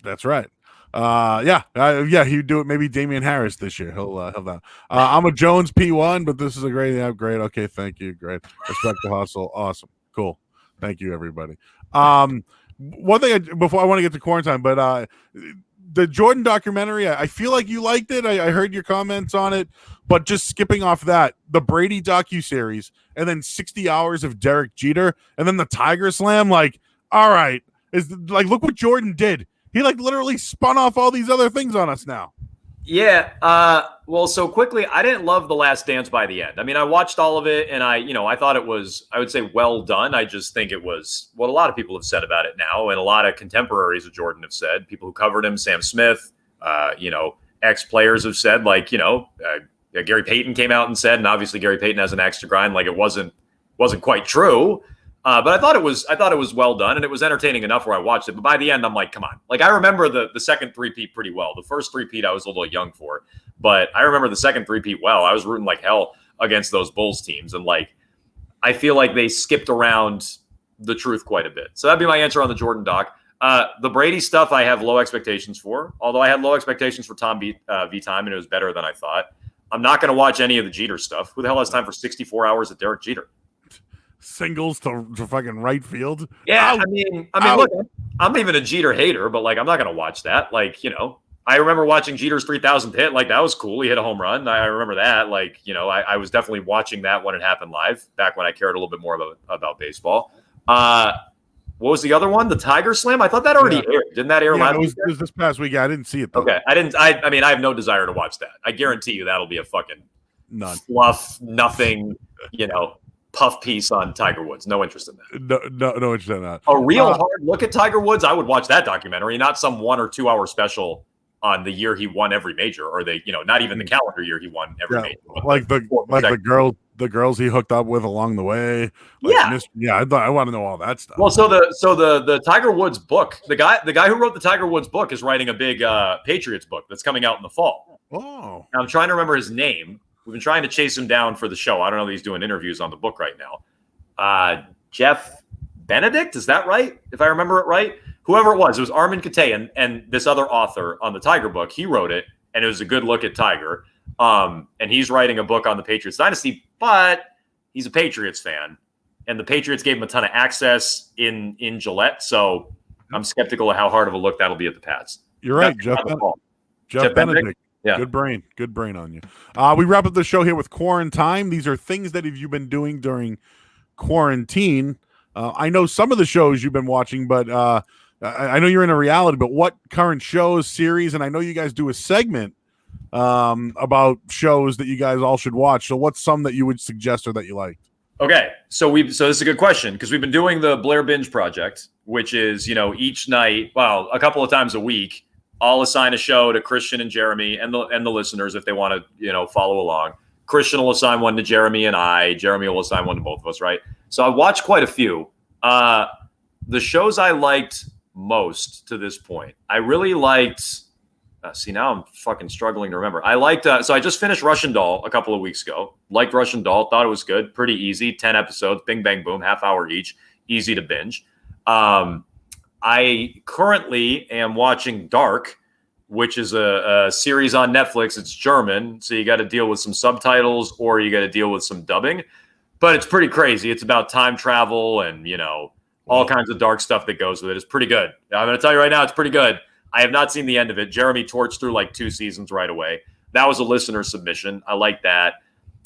That's right. He'd do it. Maybe Damian Harris this year. He'll have that. I'm a Jones P1, but this is a great upgrade. Okay, thank you. Great. Respect the hustle. Awesome. Cool. Thank you, everybody. One thing before I want to get to quarantine, but the Jordan documentary, I feel like you liked it. I heard your comments on it, but just skipping off that, the Brady docuseries, and then 60 hours of Derek Jeter, and then the Tiger Slam. Like, all right, look what Jordan did. He like literally spun off all these other things on us now. Yeah. Well, so quickly, I didn't love The Last Dance by the end. I mean, I watched all of it, and I thought it was, I would say, well done. I just think it was what a lot of people have said about it now, and a lot of contemporaries of Jordan have said. People who covered him, Sam Smith, ex-players have said, like, Gary Payton came out and said, and obviously Gary Payton has an axe to grind, like it wasn't quite true. But I thought it was well done, and it was entertaining enough where I watched it. But by the end, I'm like, come on. Like, I remember the second three-peat pretty well. The first three-peat I was a little young for, but I remember the second three-peat well. I was rooting like hell against those Bulls teams, and like, I feel like they skipped around the truth quite a bit. So that'd be my answer on the Jordan doc. The Brady stuff I have low expectations for, although I had low expectations for Tom V time, and it was better than I thought. I'm not going to watch any of the Jeter stuff. Who the hell has time for 64 hours of Derek Jeter? Singles to fucking right field. Yeah, I mean, look, I'm even a Jeter hater, but like, I'm not going to watch that. Like, I remember watching Jeter's 3,000th hit. Like, that was cool. He hit a home run. I remember that. Like, I was definitely watching that when it happened live, back when I cared a little bit more about baseball. What was the other one? The Tiger Slam? I thought that already aired. Didn't that air live? It was this past week. I didn't see it, though. Okay. I mean, I have no desire to watch that. I guarantee you that'll be a fucking fluff, nothing, puff piece on Tiger Woods. No interest in that. No interest in that. A real hard look at Tiger Woods, I would watch that documentary, not some 1 or 2 hour special on the year he won every major, or not even the calendar year he won every major. Like the girls he hooked up with along the way. I want to know all that stuff. Well, so the Tiger Woods book, the guy who wrote the Tiger Woods book is writing a big Patriots book that's coming out in the fall. Oh, now, I'm trying to remember his name. We've been trying to chase him down for the show. I don't know that he's doing interviews on the book right now. Jeff Benedict, is that right? If I remember it right, whoever it was Armin Kate and this other author on the Tiger book. He wrote it, and it was a good look at Tiger. And he's writing a book on the Patriots dynasty, but he's a Patriots fan. and the Patriots gave him a ton of access in Gillette. So I'm skeptical of how hard of a look that'll be at the Pats. You're right, Jeff Benedict. Yeah. Good brain on you. We wrap up the show here with Quarantine. These are things that you've been doing during quarantine. I know some of the shows you've been watching, but I know you're in a reality, but what current shows, series, and I know you guys do a segment about shows that you guys all should watch. So what's some that you would suggest or that you liked? Okay, so this is a good question because we've been doing the Blair Binge Project, which is, each night, a couple of times a week, I'll assign a show to Christian and Jeremy and the listeners if they want to, follow along. Christian will assign one to Jeremy and I. Jeremy will assign one to both of us, right? So I've watched quite a few. The shows I liked most to this point, I really liked. Now I'm fucking struggling to remember. I liked. So I just finished Russian Doll a couple of weeks ago. Liked Russian Doll. Thought it was good. Pretty easy. 10 episodes. Bing, bang, boom. Half hour each. Easy to binge. I currently am watching Dark, which is a series on Netflix. It's German, so you got to deal with some subtitles or you got to deal with some dubbing. But it's pretty crazy. It's about time travel and, all kinds of dark stuff that goes with it. It's pretty good. I'm going to tell you right now, it's pretty good. I have not seen the end of it. Jeremy torched through like 2 seasons right away. That was a listener submission. I like that.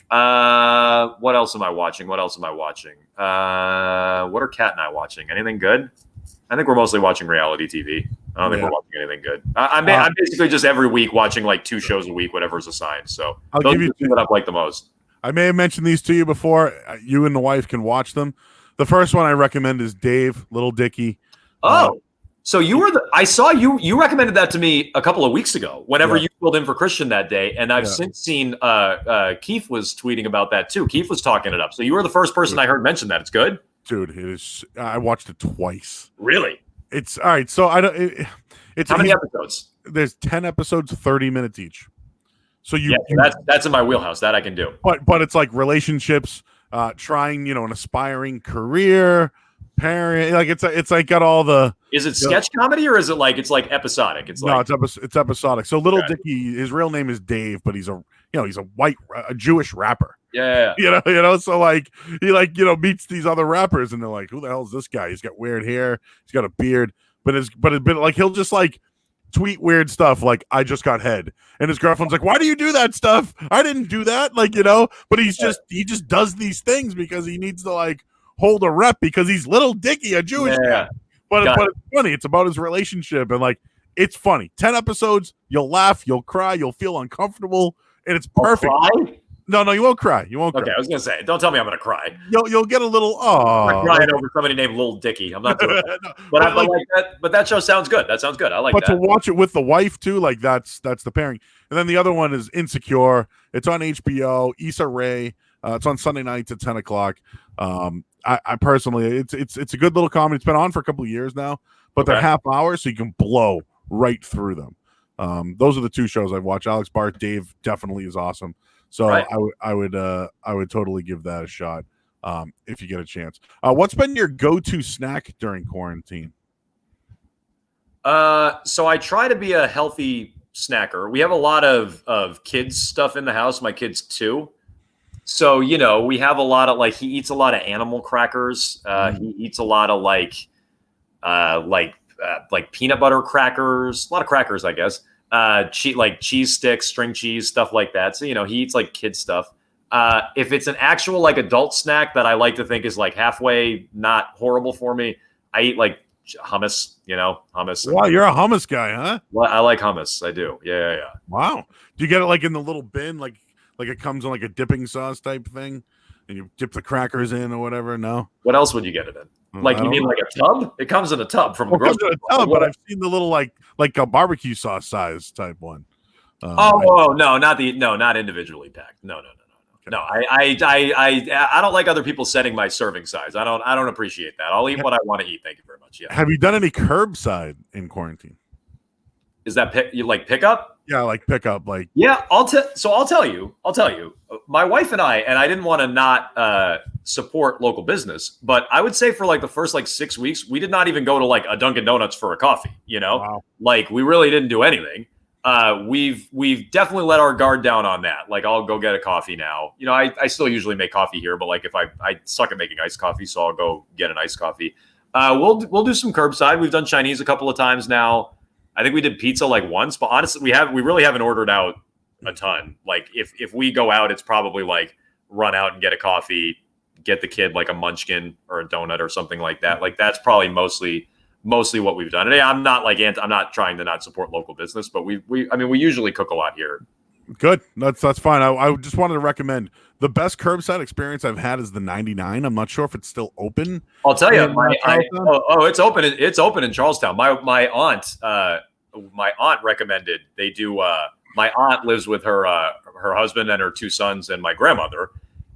What else am I watching? What are Kat and I watching? Anything good? I think we're mostly watching reality TV. I don't think we're watching anything good. I'm basically just every week watching like 2 shows a week, whatever's assigned. So I'll give you two that I've liked the most. I may have mentioned these to you before. You and the wife can watch them. The first one I recommend is Dave, Little Dicky. So I saw you recommended that to me a couple of weeks ago whenever you filled in for Christian that day. And I've since seen Keith was tweeting about that too. Keith was talking it up. So you were the first person I heard mention that. It's good. Dude, it is. I watched it twice. Really? It's all right. So it's how many episodes? There's 10 episodes, 30 minutes each. So that's in my wheelhouse. That I can do. But it's like relationships, trying, an aspiring career, parent. Like it's like got all the. Is it sketch comedy or is it like it's like episodic? It's episodic. So Little Dicky, his real name is Dave, but he's a white, Jewish rapper. Yeah. So like he meets these other rappers and they're like, who the hell is this guy? He's got weird hair, he's got a beard, but like he'll just like tweet weird stuff like I just got head. And his girlfriend's like, why do you do that stuff? I didn't do that. But he just does these things because he needs to like hold a rep because he's Little Dicky, a Jewish guy. But it's funny. It's about his relationship and like it's funny. 10 episodes, you'll laugh, you'll cry, you'll feel uncomfortable, and it's perfect. No, you won't cry. You won't cry. Okay, I was gonna say, don't tell me I'm gonna cry. You'll get a little I'm crying over somebody named Little Dicky. I'm not doing that. But that show sounds good. That sounds good. I like that. But to watch it with the wife too, like that's the pairing. And then the other one is Insecure. It's on HBO. Issa Rae. It's on Sunday nights at 10 o'clock. I personally, it's a good little comedy. It's been on for a couple of years now, but they're half hours, so you can blow right through them. Those are the 2 shows I've watched. Alex Bart, Dave definitely is awesome. So I would totally give that a shot if you get a chance. What's been your go-to snack during quarantine? So I try to be a healthy snacker. We have a lot of kids stuff in the house. My kids too. So, we have a lot of he eats a lot of animal crackers. He eats a lot of like peanut butter crackers, a lot of crackers, I guess. Cheese sticks, string cheese, stuff like that. So, he eats like kid stuff. If it's an actual like adult snack that I like to think is like halfway not horrible for me, I eat like hummus, hummus. Wow, you're a hummus guy, huh? Well, I like hummus. I do. Yeah. Wow. Do you get it like in the little bin, like it comes in like a dipping sauce type thing, and you dip the crackers in or whatever? No. What else would you get it in? Like you mean like a tub? It comes in a tub from the grocery store. But I've seen the little like a barbecue sauce size type one. Not individually packed. No. Okay. No, I don't like other people setting my serving size. I don't appreciate that. I'll eat what I want to eat. Thank you very much. Yeah. Have you done any curbside in quarantine? Is that pickup? Yeah, like pickup, like I'll tell you. My wife and I didn't want to not support local business, but I would say for like the first 6 weeks, we did not even go to like a Dunkin' Donuts for a coffee. Wow. Like we really didn't do anything. we've definitely let our guard down on that. Like, I'll go get a coffee now. You know, I still usually make coffee here, but like if I suck at making iced coffee, so I'll go get an iced coffee. We'll do some curbside. We've done Chinese a couple of times now. I think we did pizza like once, but honestly, we really haven't ordered out a ton. Like if we go out, it's probably like run out and get a coffee, get the kid like a munchkin or a donut or something like that. Like that's probably mostly what we've done. And I'm not like I'm not trying to not support local business, but we usually cook a lot here. Good. That's fine. I just wanted to recommend the best curbside experience I've had is the 99. I'm not sure if it's still open. I'll tell you, it's open. It's open in Charlestown. My aunt recommended they do. My aunt lives with her husband and her two sons and my grandmother,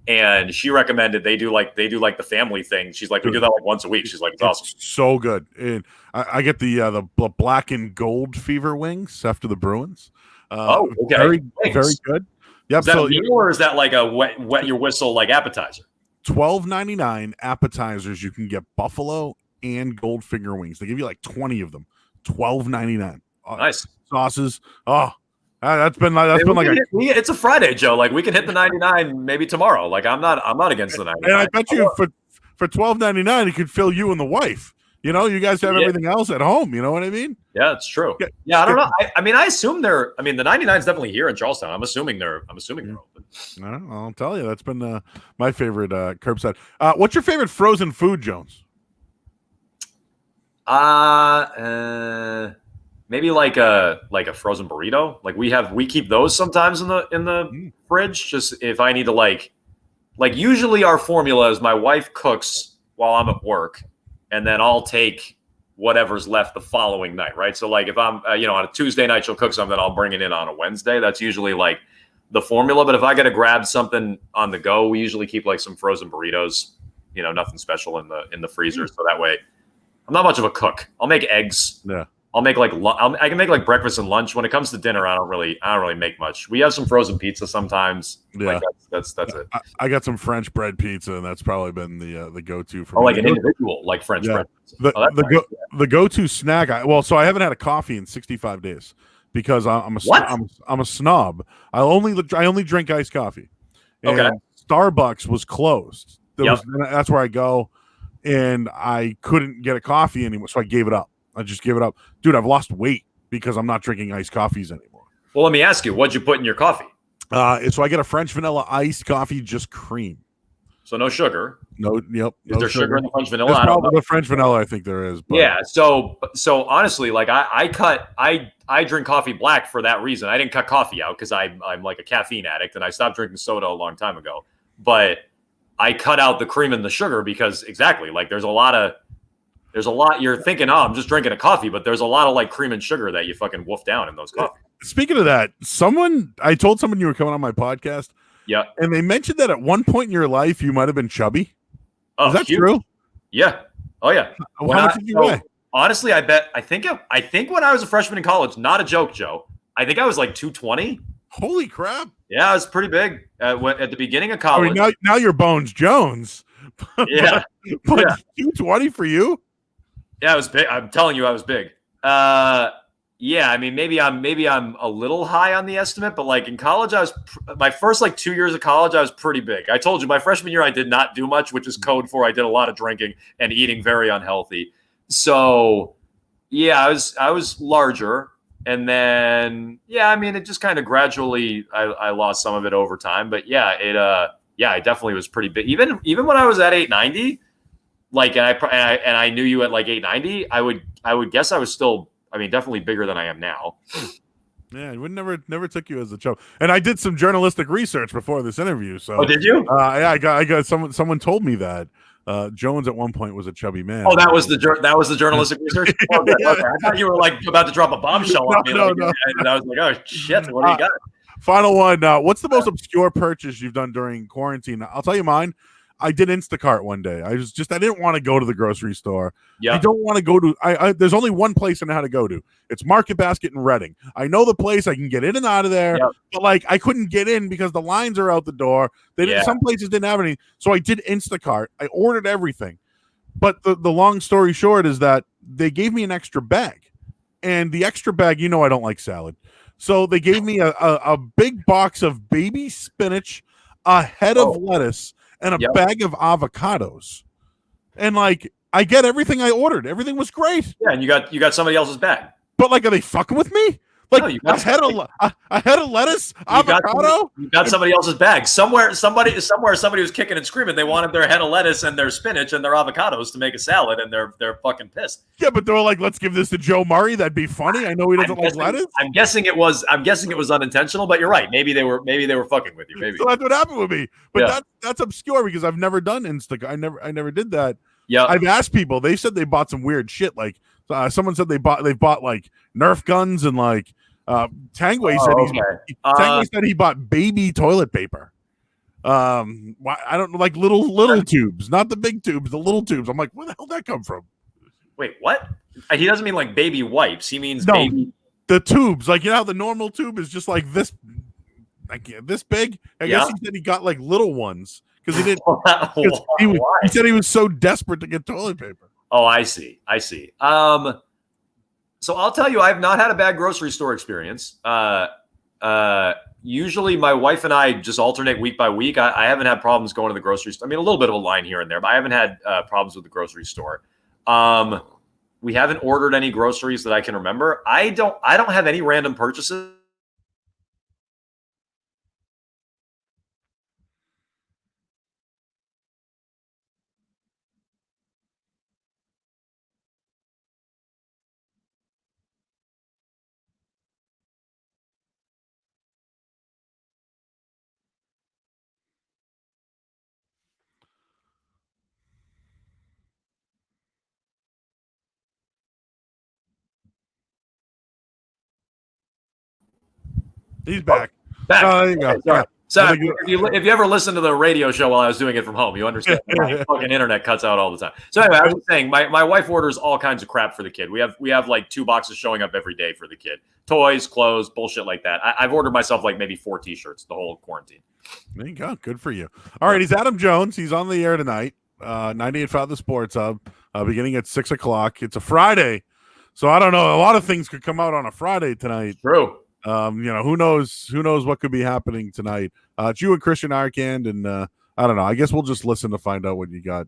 and she recommended they do like the family thing. She's like, we do that like once a week. She's like, it's awesome. So good. And I get the black and gold fever wings after the Bruins. Okay. Very good. Yep. Is that a meal or is that like a wet your whistle like appetizer? $12.99 appetizers. You can get buffalo and gold finger wings. They give you like 20 of them. $12.99. Nice sauces. Oh, that's been like it's a Friday, Joe. Like we can hit the 99 maybe tomorrow. Like I'm not against the 99. And I bet you for $12.99 it could fill you and the wife. You know, you guys have everything else at home. You know what I mean? Yeah, it's true. Yeah, I don't know. I assume the 99 is definitely here in Charlestown. I'm assuming they're open. I'll tell you, that's been my favorite curbside. What's your favorite frozen food, Jones? Maybe like a frozen burrito. Like we keep those sometimes in the fridge. Just if I need to like usually our formula is my wife cooks while I'm at work. And then I'll take whatever's left the following night, right? So like if I'm, on a Tuesday night, she'll cook something, I'll bring it in on a Wednesday. That's usually like the formula. But if I got to grab something on the go, we usually keep like some frozen burritos, nothing special in the freezer. So that way I'm not much of a cook. I'll make eggs. Yeah. I'll make I can make like breakfast and lunch. When it comes to dinner, I don't really make much. We have some frozen pizza sometimes. Yeah, like that's it. I got some French bread pizza, and that's probably been the go-to for me. Like an individual, like French bread pizza. The go-to snack. So I haven't had a coffee in 65 days because I'm a snob. I only drink iced coffee. And okay. Starbucks was closed. That's where I go, and I couldn't get a coffee anymore, so I gave it up. I just give it up. Dude, I've lost weight because I'm not drinking iced coffees anymore. Well, let me ask you, what'd you put in your coffee? So I get a French vanilla iced coffee, just cream. So no sugar. No, yep. Is there sugar in the French vanilla? Probably the French vanilla, I think there is. But. Yeah. So honestly, like I drink coffee black for that reason. I didn't cut coffee out because I'm like a caffeine addict and I stopped drinking soda a long time ago. But I cut out the cream and the sugar because exactly like there's a lot you're thinking, I'm just drinking a coffee, but there's a lot of like cream and sugar that you fucking wolf down in those coffees. Speaking of that, I told someone you were coming on my podcast. Yeah. And they mentioned that at one point in your life, you might've been chubby. Oh, is that true? Yeah. Oh yeah. How much did you weigh? Honestly, I think when I was a freshman in college, not a joke, Joe, I think I was like 220. Holy crap. Yeah. I was pretty big at the beginning of college. I mean, now you're Bones Jones. Yeah. but 220 for you? Yeah, I was big. I'm telling you, I was big. Yeah, I mean, maybe I'm a little high on the estimate, but like in college, my first like 2 years of college, I was pretty big. I told you my freshman year, I did not do much, which is code for I did a lot of drinking and eating very unhealthy. So yeah, I was larger, and then I mean, it just kind of gradually I lost some of it over time, but I definitely was pretty big. Even when I was at 890. Like, and I knew you at like 890. I would guess I was still, definitely bigger than I am now. Yeah, it would never took you as a chub. And I did some journalistic research before this interview. So, did you? Yeah, I got someone told me that Jones at one point was a chubby man. Oh, that was the journalistic research. Oh, okay. I thought you were like about to drop a bombshell on me. No. And I was like, oh shit, what do you got? Final one. What's the most obscure purchase you've done during quarantine? I'll tell you mine. I did Instacart one day. I didn't want to go to the grocery store. Yeah. I don't want to go to, there's only one place I know how to go to. It's Market Basket in Reading. I know the place. I can get in and out of there. Yep. But like, I couldn't get in because the lines are out the door. Some places didn't have anything. So I did Instacart. I ordered everything. But the long story short is that they gave me an extra bag. And the extra bag, I don't like salad. So they gave me a big box of baby spinach, a head of lettuce, and a bag of avocados. And like, I get everything I ordered. Everything was great. Yeah, and you got somebody else's bag. But like, are they fucking with me? Like, No, you got a head of lettuce, avocado. You got somebody else's bag. Somebody was kicking and screaming. They wanted their head of lettuce and their spinach and their avocados to make a salad, and they're fucking pissed. Yeah, but they're like, let's give this to Joe Murray. That'd be funny. I know he doesn't like lettuce. I'm guessing it was unintentional, but you're right. Maybe they were fucking with you. Maybe. So that's what happened with me. But that's obscure because I've never done Instacart. I never did that. Yeah, I've asked people. They said they bought some weird shit. Like someone said they've bought like Nerf guns and like Tangway said he bought baby toilet paper. I don't like little tubes, not the big tubes, the little tubes. I'm like, where the hell did that come from? Wait, what? He doesn't mean like baby wipes. He means baby. The tubes, like you know how the normal tube is just like this, like this big. I guess he said he got like little ones because he didn't. He said he was so desperate to get toilet paper. Oh, I see. So I'll tell you, I've not had a bad grocery store experience. Usually my wife and I just alternate week by week. I haven't had problems going to the grocery store. I mean, a little bit of a line here and there, but I haven't had problems with the grocery store. We haven't ordered any groceries that I can remember. I don't have any random purchases. He's back. Back. Oh, there you go. Sorry. So if you ever listen to the radio show while I was doing it from home, you understand my fucking internet cuts out all the time. So anyway, I was saying my wife orders all kinds of crap for the kid. We have like 2 boxes showing up every day for the kid. Toys, clothes, bullshit like that. I've ordered myself like maybe 4 t-shirts the whole quarantine. There you go. Good for you. All right, he's Adam Jones. He's on the air tonight. 98.5 The Sports Hub, beginning at 6:00. It's a Friday, so I don't know. A lot of things could come out on a Friday tonight. True. Who knows what could be happening tonight. It's you and Christian Arkand, and I don't know. I guess we'll just listen to find out what you got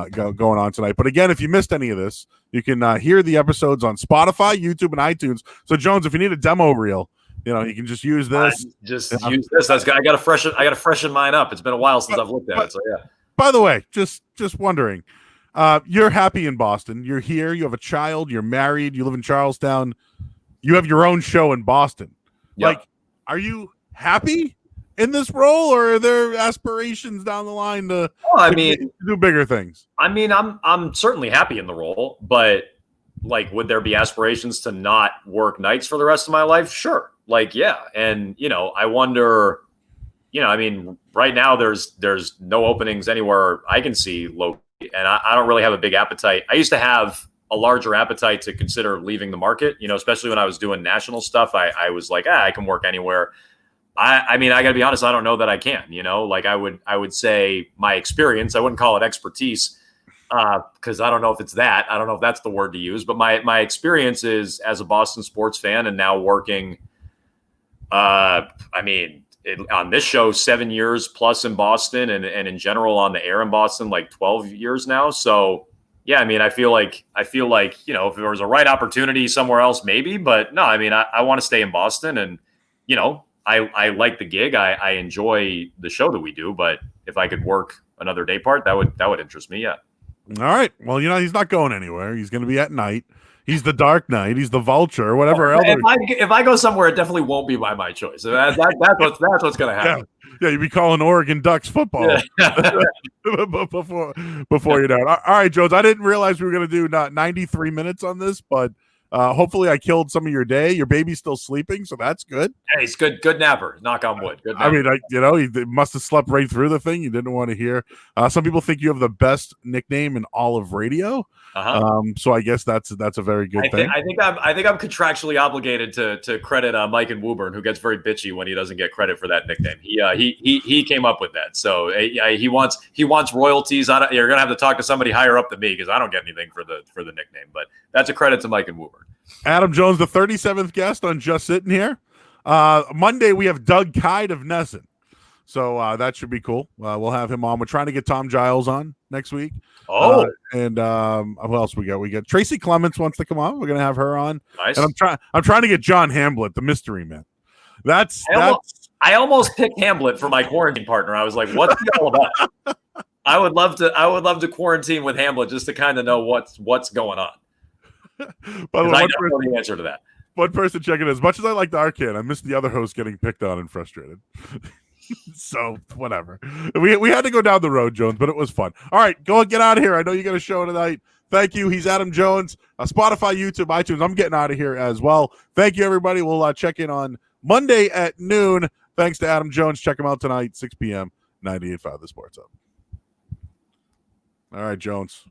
going on tonight. But again, if you missed any of this, you can hear the episodes on Spotify, YouTube, and iTunes. So Jones, if you need a demo reel, you can just use this. Use this. I got to freshen mine up. It's been a while since I've looked at it. So yeah. By the way, just wondering, you're happy in Boston. You're here. You have a child. You're married. You live in Charlestown. You have your own show in Boston. Yep. Like, are you happy in this role, or are there aspirations down the line to do bigger things? I mean, I'm certainly happy in the role, but like, would there be aspirations to not work nights for the rest of my life? Sure. Like, yeah. And, I wonder, I mean, right now there's no openings anywhere I can see locally, and I don't really have a big appetite. I used to have a larger appetite to consider leaving the market, especially when I was doing national stuff. I was like, I can work anywhere. I mean, I gotta be honest, I don't know that I can, like I would say my experience, I wouldn't call it expertise, because I don't know if it's that. I don't know if that's the word to use, but my experience is as a Boston sports fan and now working, on this show, 7 years plus in Boston and in general on the air in Boston, like 12 years now. So yeah, I mean, I feel like, if there was a right opportunity somewhere else, maybe, but no, I mean, I want to stay in Boston, and, I like the gig. I enjoy the show that we do, but if I could work another day part, that would interest me. Yeah. All right. Well, you know, he's not going anywhere. He's going to be at night. He's the Dark Knight. He's the Vulture, whatever else. If I go somewhere, it definitely won't be by my choice. That's what's going to happen. Yeah, you'd be calling Oregon Ducks football before you're done. All right, Jones, I didn't realize we were going to do 93 minutes on this, but hopefully I killed some of your day. Your baby's still sleeping, so that's good. Hey, he's good napper. Knock on wood. Good napper. I mean, he must have slept right through the thing. You didn't want to hear. Some people think you have the best nickname in all of radio. So I guess that's a very good thing. I think I'm contractually obligated to credit Mike and Woburn, who gets very bitchy when he doesn't get credit for that nickname. He came up with that. So he wants royalties. You're gonna have to talk to somebody higher up than me, because I don't get anything for the nickname. But that's a credit to Mike and Woburn. Adam Jones, the 37th guest on Just Sittin' Here. Monday we have Doug Kide of Nesson. So that should be cool. We'll have him on. We're trying to get Tom Giles on next week. Oh, and what else we got? We got Tracy Clements wants to come on. We're gonna have her on. nice. And I'm trying to get John Hamblett, the mystery man. I almost picked Hamblett for my quarantine partner. I was like, what's he all about? I would love to quarantine with Hamblett just to kind of know what's going on. By the way, I don't know the answer to that. One person checking in. As much as I like the Arcane, I missed the other host getting picked on and frustrated. So whatever. We had to go down the road, Jones, but it was fun. All right, go and get out of here. I know you got a show tonight. Thank you. He's Adam Jones. Spotify, YouTube, iTunes. I'm getting out of here as well. Thank you, everybody. We'll check in on Monday at noon. Thanks to Adam Jones. Check him out tonight, 6 p.m., 98.5 The Sports Hub. All right, Jones.